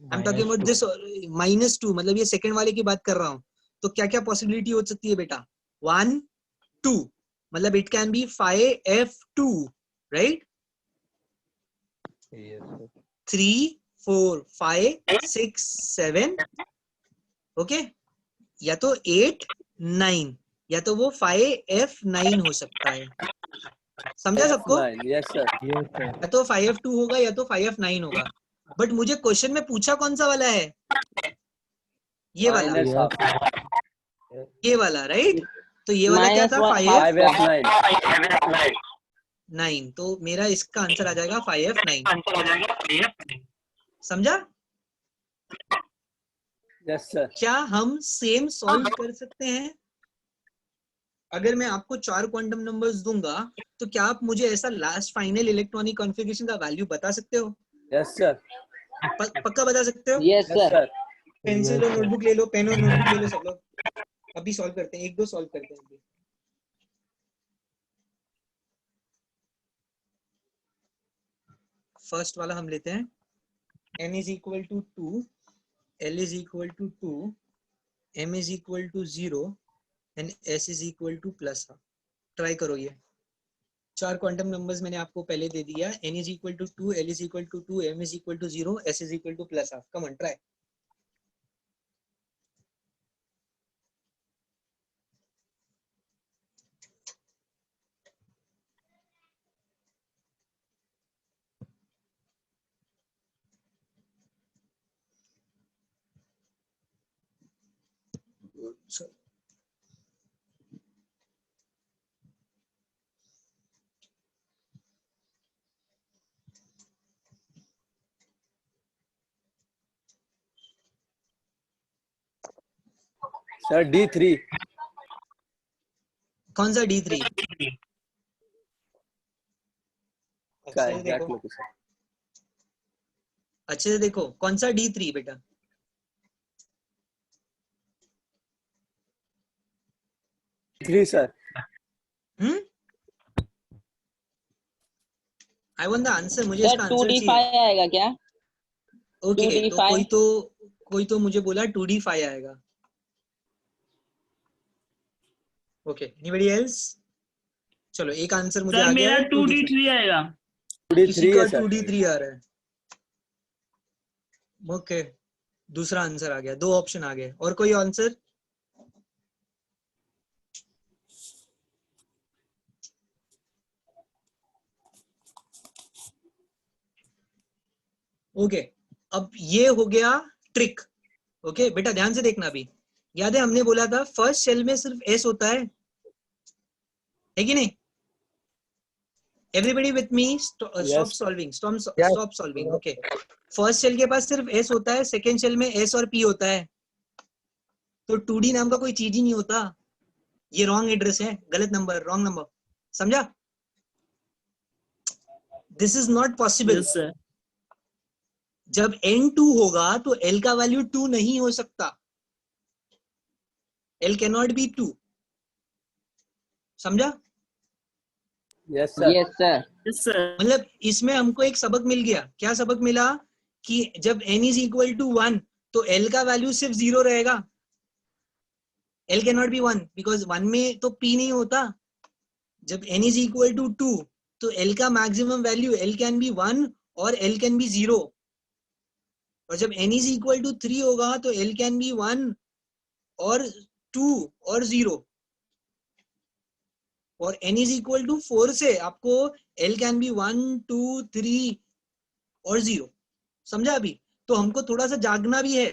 Speaker 1: I am talking about this -2 मतलब ये सेकंड वाले की बात कर रहा हूँ। तो क्या क्या पॉसिबिलिटी हो सकती है बेटा? 1 2 मतलब it can be 5f2, right?
Speaker 4: Yes, sir.
Speaker 1: 3 4 5 6 7, okay, या तो 8 9, या तो वो 5f9 हो सकता है। समझा सबको?
Speaker 7: Yes sir.
Speaker 4: Yes, sir.
Speaker 1: या तो 5f2 होगा या तो 5f9 होगा। बट मुझे क्वेश्चन में पूछा कौन सा वाला है? ये वाला,
Speaker 7: -12
Speaker 1: ये वाला, राइट? तो ये वाला क्या था? 5f9।
Speaker 7: 5f9।
Speaker 1: तो मेरा इसका आंसर आ जाएगा 5f9। समझा?
Speaker 7: Yes sir.
Speaker 1: क्या हम सेम सॉल्व कर सकते हैं? अगर मैं आपको 4 क्वांटम नंबर्स दूंगा तो क्या आप मुझे ऐसा लास्ट फाइनल इलेक्ट्रॉनिक कॉन्फ़िगरेशन का वैल्यू बता सकते हो?
Speaker 7: Yes sir.
Speaker 1: पक्का बता सकते हो?
Speaker 2: Yes,
Speaker 7: yes
Speaker 2: sir.
Speaker 7: Sir.
Speaker 1: Pencil और नोटबुक ले लो, पेन और नोटबुक ले लो सब लोग, अभी सॉल्व करते हैं, 1-2 सॉल्व करते हैं अभी। फर्स्ट वाला हम लेते हैं, n is equal to 2, l is equal to 2, m is equal to 0 and s is equal to +1। Try करो ये 4 क्वांटम नंबर्स मैंने आपको पहले दे दिया, n is equal to 2, l is equal to 2, m is equal to 0, s is equal to +1। Come on try.
Speaker 7: Sir D3।
Speaker 1: कौन सा D3?
Speaker 7: का
Speaker 1: अच्छे से
Speaker 7: एग्जैक्ट
Speaker 1: देखो,
Speaker 7: लोकेशन।
Speaker 1: अच्छे से देखो, कौन सा D3 बेटा?
Speaker 7: D3 sir.
Speaker 1: I want the answer, मुझे
Speaker 2: Sir,
Speaker 1: इसका आंसर
Speaker 2: 2D5
Speaker 1: चाहिए।
Speaker 2: आएगा क्या?
Speaker 1: Okay,
Speaker 2: 2D5?
Speaker 1: तो कोई तो मुझे बोला 2D5 आएगा। Okay, anybody else? चलो एक आंसर मुझे
Speaker 6: सर
Speaker 1: आ गया
Speaker 6: मेरा
Speaker 1: है,
Speaker 6: 2D3 आएगा।
Speaker 1: किसी
Speaker 7: 2D3
Speaker 1: का
Speaker 7: है सर।
Speaker 1: 2D3 आ रहा है। ओके, दूसरा आंसर आ गया, 2 ऑप्शन आ गए। और कोई आंसर? ओके, अब ये हो गया ट्रिक। ओके बेटा ध्यान से देखना, अभी याद है हमने बोला था फर्स्ट शेल में सिर्फ एस होता है कि नहीं? Everybody with me? Stop solving, stop solving. Okay, first shell के पास सिर्फ एस होता है, सेकेंड शेल में एस और पी होता है, तो 2D नाम का कोई चीज ही नहीं होता। ये रॉन्ग एड्रेस है, गलत नंबर, रॉन्ग नंबर, समझा? This is not possible.
Speaker 6: Yes sir.
Speaker 1: जब n 2 होगा तो l का वैल्यू 2 नहीं हो सकता, l कैन नॉट बी 2, समझा?
Speaker 7: Yes sir.
Speaker 2: Yes sir.
Speaker 6: Yes sir.
Speaker 1: मतलब इसमें हमको एक सबक मिल गया। क्या सबक मिला? कि जब n इज इक्वल टू 1 तो l का वैल्यू सिर्फ 0 रहेगा, l can not be 1 because 1 में तो p नहीं होता। जब n इज इक्वल टू 2 तो l का maximum value l can be 1 और l कैन बी 0, और जब n इज इक्वल टू 3 होगा तो l कैन बी 1 और 2 और 0, और n इज इक्वल टू 4 से आपको l कैन बी 1 2 3 और 0, समझा? अभी तो हमको थोड़ा सा जागना भी है,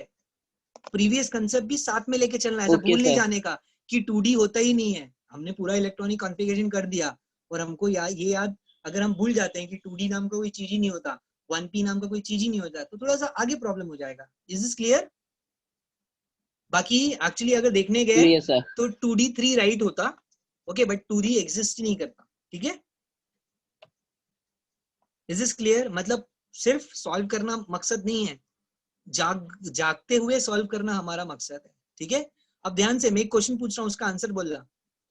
Speaker 1: प्रीवियस कंसेप्ट भी साथ में लेके चलना है, ऐसा
Speaker 2: Okay,
Speaker 1: भूल नहीं
Speaker 2: sir.
Speaker 1: जाने का कि 2D होता ही नहीं है। हमने पूरा इलेक्ट्रॉनिक कॉन्फ़िगरेशन कर दिया और हमको ये याद, अगर हम भूल जाते हैं कि 2D नाम का कोई चीज ही नहीं होता, 1P नाम का कोई चीज ही नहीं होता, तो थोड़ा सा आगे प्रॉब्लम हो जाएगा। Is this clear? बाकी एक्चुअली अगर देखने गए
Speaker 2: यस सर।
Speaker 1: तो 2D 3 राइट होता, ओके, बट 2D एग्जिस्ट नहीं करता, ठीक है? Is this clear? मतलब सिर्फ सॉल्व करना मकसद नहीं है, जागते हुए सॉल्व करना हमारा मकसद है, ठीक है? अब ध्यान से मैं एक क्वेश्चन पूछ रहा हूँ, उसका आंसर बोलना।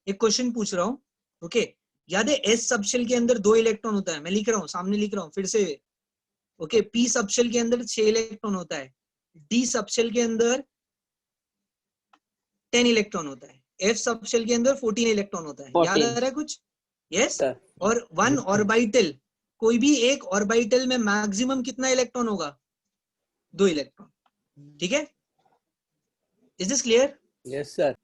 Speaker 1: एक क्वेश्चन पूछ रहा हूँ, ओके? याद है एस सबशेल के अंदर 2 इलेक्ट्रॉन होता है, मैं लिख रहा हूँ, सामने लिख रहा हूँ फिर से, ओके? पी सबशेल के अंदर 6 इलेक्ट्रॉन होता है, डी सबशेल के अंदर 10 इलेक्ट्रॉन होता है, एफ सबशेल के अंदर 14 इलेक्ट्रॉन होता है। याद आ
Speaker 2: 14।
Speaker 1: रहा है कुछ? यस।
Speaker 7: सर।
Speaker 1: और वन ऑर्बिटल, कोई भी एक ऑर्बिटल में मैक्सिमम कितना इलेक्ट्रॉन होगा? 2 इलेक्ट्रॉन, ठीक है? Is this clear?
Speaker 7: Yes sir.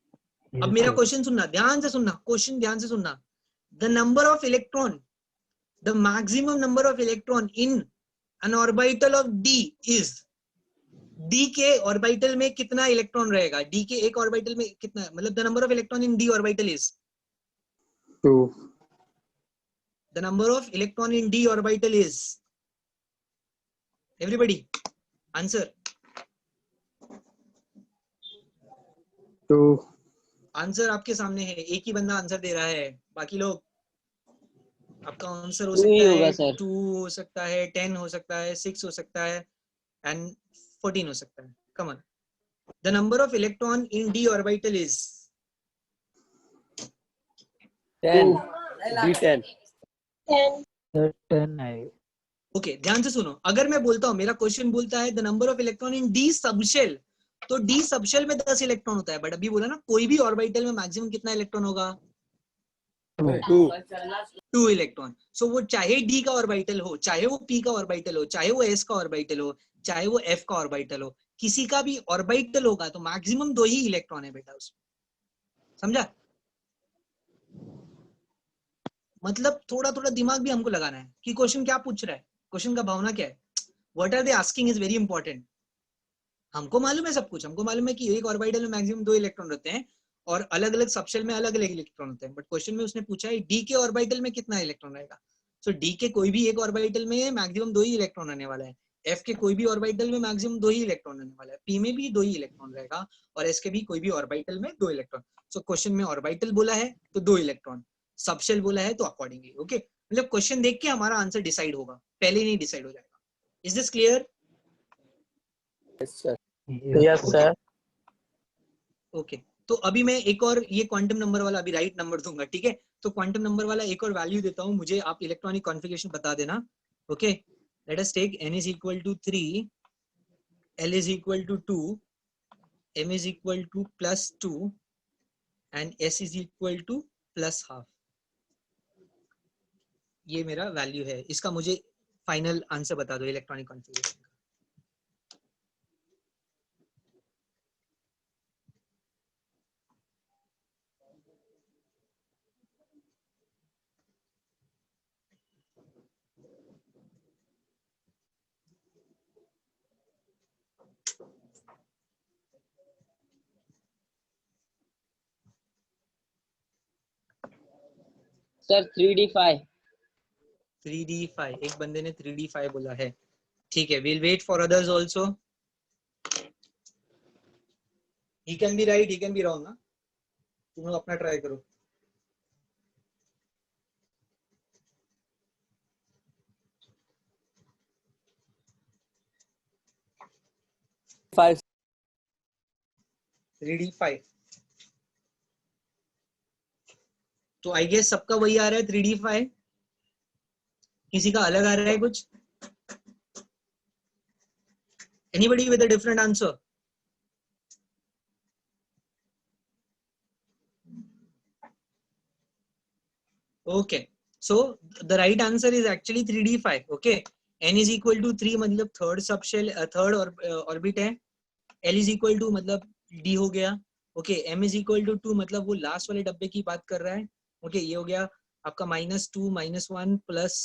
Speaker 1: अब मेरा क्वेश्चन सुनना, ध्यान से सुनना, क्वेश्चन ध्यान से सुनना। The number of electron, the maximum number of electron in N orbital of D is, D के ऑर्बिटल में कितना इलेक्ट्रॉन रहेगा? डी के एक ऑर्बिटल में कितना, मतलब the number of electron in D orbital is
Speaker 4: 2.
Speaker 1: The number of electron in D orbital is, everybody answer.
Speaker 4: 2.
Speaker 1: Answer आपके सामने है, एक ही बंदा आंसर दे रहा है, बाकी लोग, आपका आंसर हो
Speaker 2: 2 ही
Speaker 1: सकता
Speaker 2: होगा
Speaker 1: है
Speaker 2: सर।
Speaker 1: 2 हो सकता है, 10 हो सकता है, 6 हो सकता है एंड 14 हो सकता है। Come on, the number of electron in D orbital is
Speaker 7: 10 D10
Speaker 4: 10 है.
Speaker 1: ओके, ध्यान से सुनो। अगर मैं बोलता हूं, मेरा क्वेश्चन बोलता है the number of electron in D subshell, तो डी सबशेल में 10 इलेक्ट्रॉन होता है, बट अभी बोला ना कोई भी ऑर्बिटल में मैक्सिमम कितना इलेक्ट्रॉन होगा? 2 इलेक्ट्रॉन। सो वो चाहे डी का ऑर्बिटल हो, चाहे वो पी का ऑर्बिटल हो, चाहे वो एस का ऑर्बिटल हो, चाहे वो एफ का ऑर्बिटल हो, किसी का भी ऑर्बिटल होगा तो मैक्सिमम 2 ही इलेक्ट्रॉन है बेटा उसमें, समझा? मतलब थोड़ा थोड़ा दिमाग भी हमको लगाना है कि क्वेश्चन क्या पूछ रहा है, क्वेश्चन का भावना क्या है, what are they asking is very important. हमको मालूम है सब कुछ, हमको मालूम है कि एक ऑर्बिटल में मैक्सिमम 2 इलेक्ट्रॉन रहते हैं और अलग अलग सबशेल में अलग अलग इलेक्ट्रॉन होते हैं, बट क्वेश्चन में उसने पूछा है डी के ऑर्बिटल में कितना इलेक्ट्रॉन रहेगा। सो डी के कोई भी एक ऑर्बिटल में मैक्सिमम 2 ही इलेक्ट्रॉन रहने वाला है, एफ के कोई भी ऑर्बिटल में मैक्सिमम 2 ही इलेक्ट्रॉन रहने वाला है, पी में भी 2 ही इलेक्ट्रॉन रहेगा, और एस के भी कोई भी ऑर्बिटल में 2 इलेक्ट्रॉन। सो क्वेश्चन में ऑर्बिटल बोला है तो 2 इलेक्ट्रॉन, सबशेल बोला है तो अकॉर्डिंगली, ओके? मतलब क्वेश्चन देख के हमारा आंसर डिसाइड होगा, पहले नहीं डिसाइड हो जाएगा। Is this clear?
Speaker 7: Yes sir.
Speaker 8: Yes sir.
Speaker 1: Okay, तो अभी मैं एक और ये क्वांटम नंबर वाला अभी राइट नंबर दूंगा, ठीक है? तो क्वांटम नंबर वाला एक और वैल्यू देता हूं, मुझे आप इलेक्ट्रॉनिक कॉन्फ़िगरेशन बता देना, okay? Let us take n is equal to 3, l is equal to 2, m is equal to +2 and s is equal to +½ ये मेरा वैल्यू है। इसका मुझे फाइनल आंसर बता दो इलेक्ट्रॉनिक कॉन्फ़िगरेशन का।
Speaker 2: Sir 3D5।
Speaker 1: 3d5, एक बंदे ने 3d5 बोला है, ठीक है, we'll wait for others also. He can be right, he can be wrong ना, तुम लोग अपना ट्राई करो.
Speaker 7: फाइव
Speaker 1: 3d5, तो आई गेस सबका वही आ रहा है 3d5, किसी का अलग आ रहा है कुछ? Anybody with a different answer? Okay, so the right answer is actually 3d5. Okay, n is equal to 3 मतलब थर्ड सबशेल, थर्ड ऑर्बिट है. l is equal to मतलब d हो गया. Okay, m is equal to 2 मतलब वो लास्ट वाले डब्बे की बात कर रहा है. ओके, ये हो गया आपका -2 -1 प्लस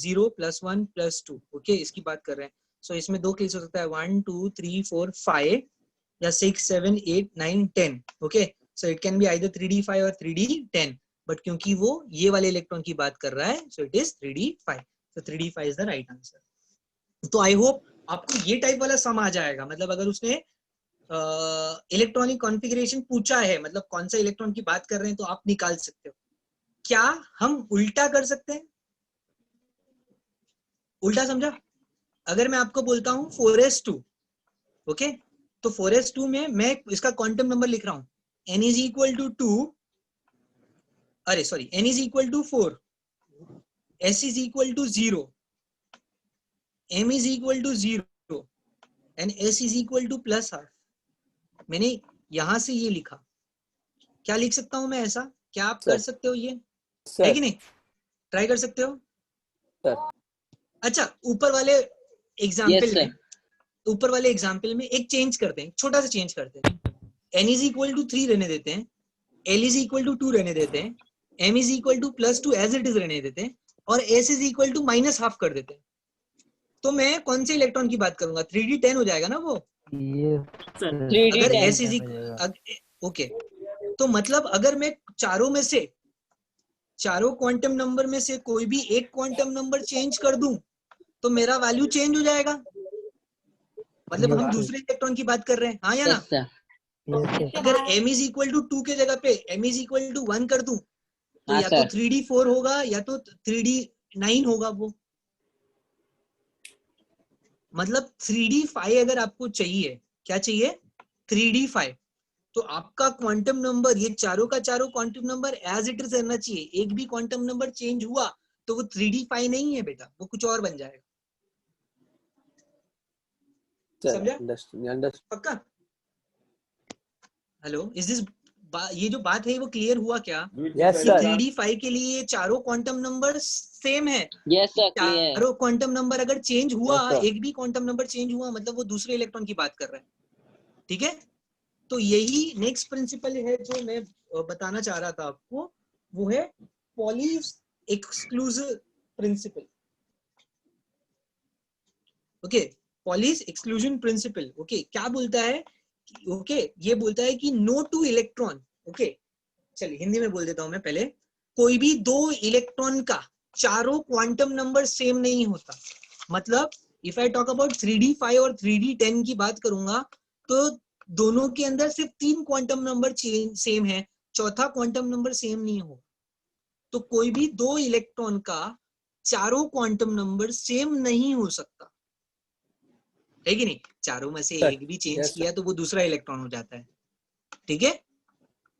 Speaker 1: 0 प्लस 1 प्लस 2. ओके, इसकी बात कर रहे हैं. सो इसमें दो केस हो सकता है, 1 2 3 4 5 या 6 7 8 9 10. Okay, so it can be either 3d5 और 3d10, बट क्योंकि वो ये वाले इलेक्ट्रॉन की बात कर रहा है, सो it is 3d5. So 3d5 is the right answer. तो आई होप आपको ये टाइप वाला सम आ जाएगा. मतलब अगर उसने इलेक्ट्रॉनिक कॉन्फ़िगरेशन पूछा है, मतलब कौन सा इलेक्ट्रॉन की बात कर रहे हैं, तो आप निकाल सकते हो. क्या हम उल्टा कर सकते हैं? उल्टा समझा? अगर मैं आपको बोलता हूं 4s2, ओके, तो 4s2 में मैं इसका क्वांटम नंबर लिख रहा हूं, n is equal to 2, अरे sorry, n is equal to 4, s is equal to 0, m is equal to 0 and s is equal to plus half. मैंने यहां से ये लिखा, क्या लिख सकता हूं मैं ऐसा? क्या आप कर सकते हो? ये है कि नहीं? ट्राई कर सकते हो? अच्छा, ऊपर वाले एग्जाम्पल में, ऊपर वाले एग्जाम्पल में एक चेंज करते हैं, छोटा सा चेंज करते हैं. n is equal to 3 रहने देते हैं, l is equal to 2 रहने देते हैं, m is equal to plus 2 as it is रहने देते हैं, और s is equal to minus half कर देते हैं. तो मैं कौन से इलेक्ट्रॉन की बात करूंगा? 3d10 हो जाएगा ना वो. अगर s is equal, ओके, तो मतलब अगर मैं चारों में से, चारों क्वांटम नंबर में से कोई भी एक क्वांटम नंबर चेंज कर दूं, तो मेरा वैल्यू चेंज हो जाएगा. मतलब हम दूसरे इलेक्ट्रॉन की बात कर रहे हैं, हाँ या ना? अगर m is equal to 2 के जगह पे m is equal to 1 कर दूं, तो या तो 3d4 होगा या तो 3d9 होगा वो. मतलब 3d5 अगर आपको चाहिए, क्या चाहिए? 3d5. तो आपका क्वांटम नंबर, ये चारों का चारों quantum number as it is रहना चाहिए. एक भी क्वांटम नंबर चेंज हुआ तो वो 3d5 नहीं है बेटा, वो कुछ और बन जाएगा. समझा? पक्का? हेलो, इज दिस, ये जो बात है वो क्लियर हुआ क्या?
Speaker 7: Yes sir.
Speaker 1: 3d5 के लिए चारों क्वांटम नंबर सेम है.
Speaker 2: Yes sir, clear.
Speaker 1: चारों क्वांटम नंबर अगर चेंज हुआ,
Speaker 7: Yes, sir.
Speaker 1: एक भी क्वांटम नंबर चेंज हुआ, मतलब वो दूसरे इलेक्ट्रॉन की बात कर रहा है. ठीक है, तो यही नेक्स्ट प्रिंसिपल है जो मैं बताना चाह रहा था आपको, वो है Pauli's exclusive principle. Okay, Pauli's exclusion principle. Okay, क्या बोलता है? ओके, ये बोलता है कि नो टू इलेक्ट्रॉन, ओके, चलिए हिंदी में बोल देता हूं मैं पहले. कोई भी दो इलेक्ट्रॉन का चारों क्वांटम नंबर सेम नहीं होता. मतलब if I talk about 3d5 और 3d10 की बात करूंगा, तो दोनों के अंदर सिर्फ 3 क्वांटम नंबर सेम है, चौथा क्वांटम नंबर सेम नहीं हो. तो कोई भी दो इलेक्ट्रॉन का चारों क्वांटम नंबर सेम नहीं हो सकता, है कि नहीं? चारों में से एक भी चेंज किया तो वो दूसरा इलेक्ट्रॉन हो जाता है. ठीक है,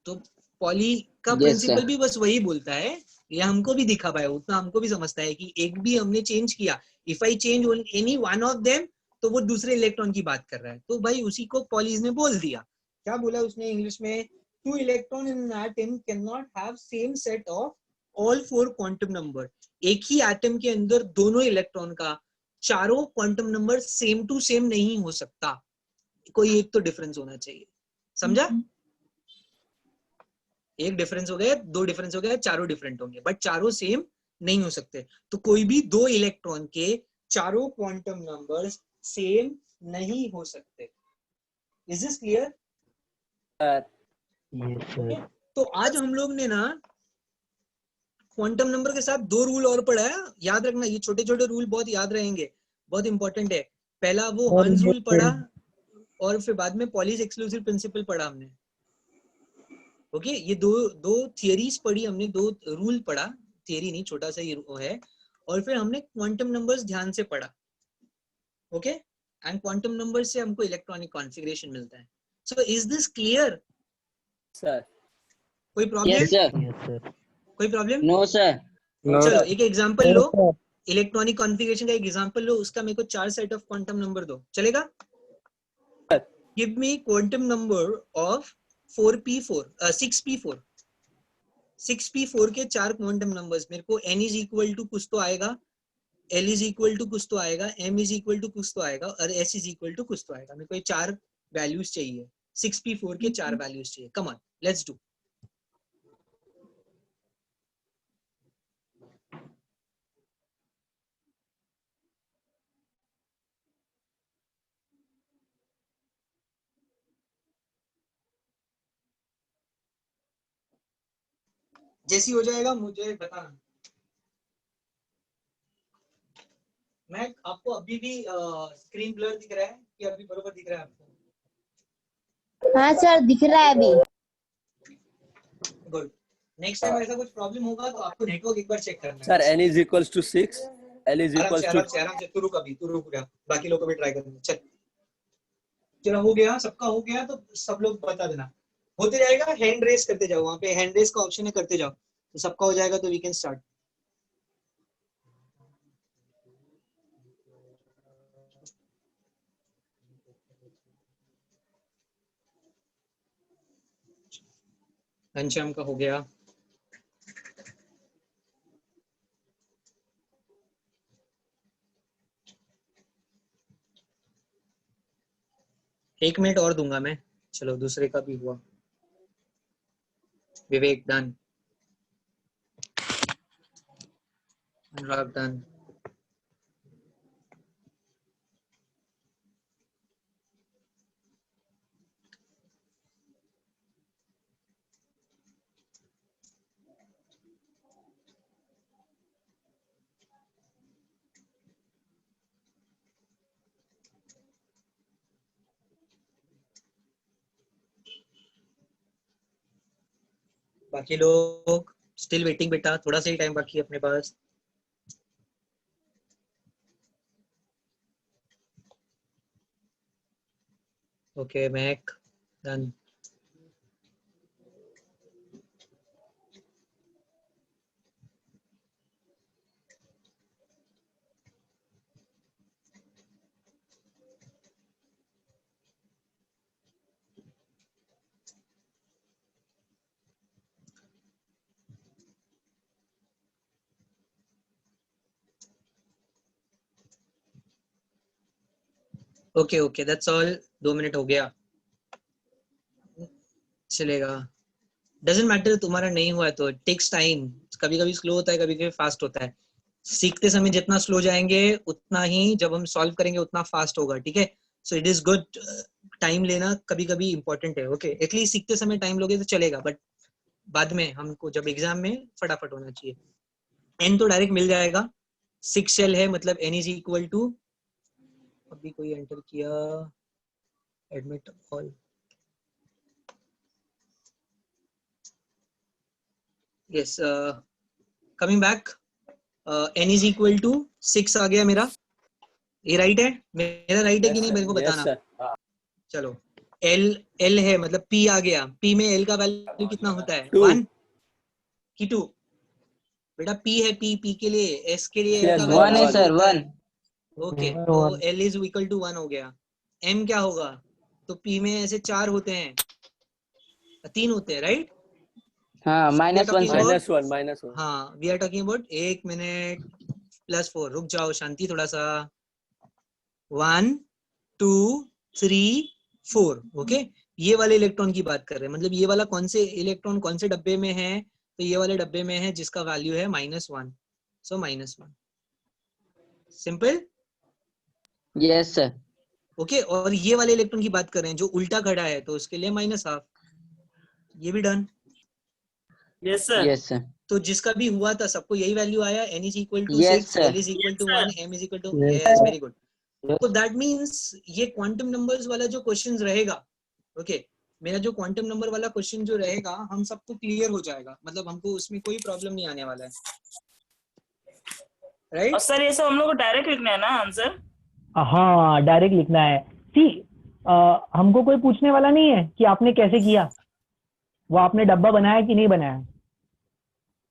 Speaker 1: तो पॉली का प्रिंसिपल भी बस वही बोलता है. ये हमको भी दिखा पाया, उतना हमको भी समझता है कि एक भी हमने चेंज किया, if I change any one of them, तो वो दूसरे इलेक्ट्रॉन की बात कर रहा है. तो भाई उसी को पॉलीज ने बोल दिया. क्या बोला उसने इंग्लिश में? 2 electron in an atom can not have same set of all 4 quantum number. एक ही एटम के अंदर दोनों इलेक्ट्रॉन का चारों quantum number same to same नहीं हो सकता, कोई एक तो डिफरेंस होना चाहिए. समझा? एक डिफरेंस हो गया, दो डिफरेंस हो गया, चारों डिफरेंट होंगे, बट चारों सेम नहीं हो सकते. तो कोई भी दो इलेक्ट्रॉन के चारों क्वांटम नंबर्स सेम नहीं हो सकते. Is this clear? तो आज हम लोग ने ना क्वांटम नंबर के साथ 2 रूल और पढ़ा है, याद रखना, ये छोटे छोटे रूल बहुत याद रहेंगे, बहुत इंपॉर्टेंट है। पहला वो हर्ट्ज रूल पढ़ा और फिर बाद में पॉलीज एक्सक्लूसिव प्रिंसिपल पढ़ा हमने। ओके, ये दो थियरीज पढ़ी हमने, 2 रूल पढ़ा, थियरी नहीं, छोटा सा ही है, और फिर हमने क्वांटम नंबर्स ध्यान से पढ़ा। ओके, एंड क्वांटम नंबर से हमको इलेक्ट्रॉनिक कॉन्फ़िगरेशन मिलता है। So is this clear?
Speaker 7: Sir
Speaker 1: कोई problem?
Speaker 2: Yes sir.
Speaker 5: Yes sir.
Speaker 1: कोई प्रॉब्लम?
Speaker 2: No sir.
Speaker 4: No,
Speaker 1: चलो एक एग्जांपल लो,
Speaker 8: sir.
Speaker 1: इलेक्ट्रॉनिक कॉन्फ़िगरेशन का एग्जांपल लो, उसका मेरे को 4 सेट ऑफ क्वांटम नंबर दो, चलेगा? Give me quantum number of 4p4 6p4 6p4 के 4 क्वांटम नंबर्स। मेरे को n इज इक्वल टू कुछ तो आएगा, l इज इक्वल टू कुछ तो आएगा, m इज इक्वल टू कुछ तो आएगा, और s इज इक्वल टू कुछ तो आएगा। मेरे को ये 4 वैल्यूज चाहिए, 6p4 के 4 वैल्यूज चाहिए। Come on, let's do. जैसी हो जाएगा मुझे बताना। मैं आपको अभी भी स्क्रीन ब्लर दिख रहा है कि अभी बरोबर दिख रहा है आपको?
Speaker 3: हाँ सर, दिख रहा है अभी।
Speaker 1: गुड। नेक्स्ट टाइम ऐसा कुछ प्रॉब्लम होगा तो आपको नेटवर्क एक बार चेक करना है।
Speaker 7: Sir n is equals to 6, l is
Speaker 1: आराम
Speaker 7: equals
Speaker 1: से
Speaker 7: to
Speaker 1: आराम से तू रुक, अभी तू रुक गया, बाकी लोग को भी ट्राई करेंगे। चल चलो, हो गया, सबका हो गया तो सब लोग बता देना। होते जाएगा, हैंड रेस करते जाओ, वहां पे हैंड रेस का ऑप्शन है, करते जाओ, तो सबका हो जाएगा तो वी कैन स्टार्ट। घनश्याम का हो गया। एक मिनट और दूंगा मैं। चलो, दूसरे का भी हुआ। विवेक डन, अनुराग डन। बाकी लोग स्टिल वेटिंग बेटा, थोड़ा सा ही टाइम बाकी है अपने पास। ओके, मैक done. Okay okay, that's all. 2 minute हो गया, चलेगा। डजेंट मैटर, तुम्हारा नहीं हुआ है तो टेक्स टाइम, कभी कभी स्लो होता है, कभी कभी फास्ट होता है। सीखते समय जितना स्लो जाएंगे उतना ही जब हम सॉल्व करेंगे उतना फास्ट होगा, ठीक है? सो इट इज गुड, टाइम लेना कभी कभी इंपॉर्टेंट है। ओके, एटलीस्ट सीखते समय टाइम लोगे तो चलेगा, बट बाद में हमको जब एग्जाम में फटाफट होना चाहिए। एन तो डायरेक्ट मिल जाएगा, 6 शेल है, मतलब एन इज इक्वल टू, अभी कोई एंटर किया, admit all, yes, coming back, N is equal to 6 आ गया मेरा। ये राइट है? मेरा राइट है कि नहीं मेरे को
Speaker 7: yes
Speaker 1: बताना।
Speaker 7: sir
Speaker 1: चलो, एल है, मतलब पी आ गया। पी में एल का वैल्यू कितना होता है?
Speaker 7: 2
Speaker 1: 1 की 2? बेटा पी है, पी के लिए, एस के लिए एल
Speaker 7: Yes,
Speaker 1: का
Speaker 2: वन है
Speaker 1: वैल्यू
Speaker 2: सर, वन।
Speaker 1: ओके, तो एल इज इक्वल टू 1 हो गया। एम क्या होगा? तो पी में ऐसे 4 होते हैं, 3 होते हैं, राइट?
Speaker 2: हाँ, -1 सर।
Speaker 7: -1
Speaker 1: हाँ, we are talking about, 1 minute +4, रुक जाओ शांति थोड़ा सा। 1 2 3 4, ओके। ये वाले इलेक्ट्रॉन की बात कर रहे हैं, मतलब ये वाला कौन से इलेक्ट्रॉन कौन से डब्बे में है? तो ये वाले डब्बे में है जिसका वैल्यू है -1, सो -1, सिंपल।
Speaker 2: Yes sir.
Speaker 1: ओके, और ये वाले इलेक्ट्रॉन की बात कर रहे हैं जो उल्टा खड़ा है, तो उसके लिए -12, ये भी done.
Speaker 6: Yes sir.
Speaker 2: Yes sir.
Speaker 1: तो जिसका भी हुआ था सबको यही वैल्यू आया, n is equal to
Speaker 2: Yes,
Speaker 1: 6,
Speaker 2: sir.
Speaker 1: l is equal to 1, m is equal to
Speaker 4: Yes,
Speaker 1: yes, very good. तो दैट मींस ये क्वांटम नंबर्स वाला जो क्वेश्चन रहेगा, ओके मेरा जो क्वांटम नंबर वाला क्वेश्चन जो रहेगा हम सबको क्लियर हो जाएगा, मतलब हमको उसमें कोई प्रॉब्लम नहीं आने वाला है, राइट?
Speaker 6: और सर ये सब हम लोग को डायरेक्ट लिखना है ना आंसर?
Speaker 8: हाँ डायरेक्ट लिखना है। सी हमको कोई पूछने वाला नहीं है कि आपने कैसे किया, वो आपने डब्बा बनाया कि नहीं बनाया,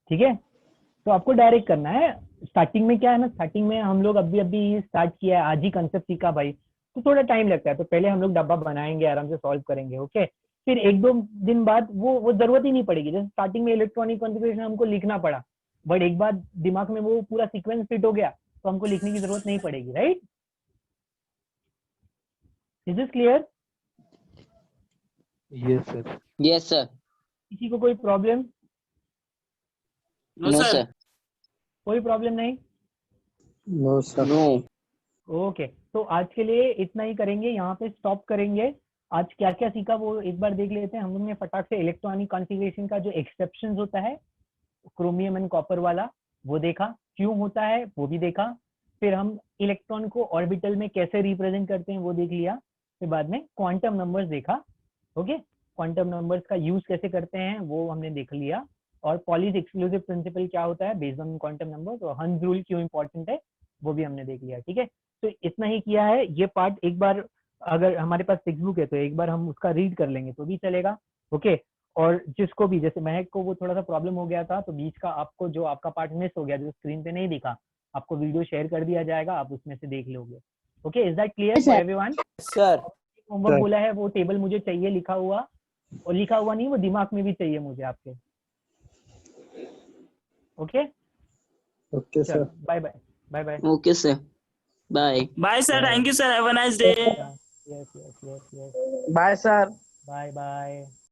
Speaker 8: ठीक है? तो आपको डायरेक्ट करना है। स्टार्टिंग में क्या है ना, स्टार्टिंग में हम लोग अभी स्टार्ट किया है, आज ही कंसेप्ट सीखा भाई, तो थोड़ा टाइम लगता है। तो पहले हम लोग डब्बा बनाएंगे, आराम से सॉल्व करेंगे, ओके? फिर 1-2 दिन बाद वो जरूरत ही नहीं पड़ेगी। जैसे स्टार्टिंग में इलेक्ट्रॉनिक कॉन्फ़िगरेशन हमको लिखना पड़ा, बट एक बार दिमाग में वो पूरा सीक्वेंस फिट हो गया तो हमको लिखने की जरूरत नहीं पड़ेगी, right? Is this clear?
Speaker 4: Yes, sir.
Speaker 2: Yes, sir.
Speaker 8: किसी को कोई प्रॉब्लम?
Speaker 2: No, sir.
Speaker 8: कोई प्रॉब्लम नहीं?
Speaker 4: No, sir.
Speaker 2: No.
Speaker 8: ओके तो आज के लिए इतना ही करेंगे, यहाँ पे स्टॉप करेंगे। आज क्या क्या सीखा वो एक बार देख लेते हैं। हम लोग ने फटाक से इलेक्ट्रॉनिक कॉन्फ़िगरेशन का जो एक्सेप्शंस होता है क्रोमियम एंड कॉपर वाला वो देखा, क्यों होता है वो भी देखा। फिर हम इलेक्ट्रॉन को ऑर्बिटल में कैसे रिप्रेजेंट करते हैं वो देख लिया। फिर बाद में क्वांटम नंबर्स देखा, ओके? क्वांटम नंबर्स का यूज कैसे करते हैं वो हमने देख लिया। और पॉलीज एक्सक्लूसिव प्रिंसिपल क्या होता है बेस्ड ऑन क्वांटम नंबर्स, और हंस रूल क्यों इंपॉर्टेंट है वो भी हमने देख लिया, ठीक है? तो इतना ही किया है। ये पार्ट एक बार अगर हमारे पास टेक्स्ट बुक है तो एक बार हम उसका रीड कर लेंगे तो भी चलेगा, ओके? और जिसको भी, जैसे महक को वो थोड़ा सा प्रॉब्लम हो गया था तो बीच का आपको जो आपका पार्ट मिस हो गया जो स्क्रीन पे नहीं दिखा, आपको वीडियो शेयर कर दिया जाएगा, आप उसमें से देख लोगे, okay? Is that clear for everyone?
Speaker 7: Sir
Speaker 8: homework बोला है वो टेबल मुझे चाहिए लिखा हुआ, और लिखा हुआ नहीं वो दिमाग में भी चाहिए मुझे आपके, okay?
Speaker 4: Okay, sir.
Speaker 8: Bye bye bye bye.
Speaker 2: Okay, sir. Bye.
Speaker 6: Bye sir, thank you sir, have a nice day.
Speaker 8: Yes yes yes yes bye bye.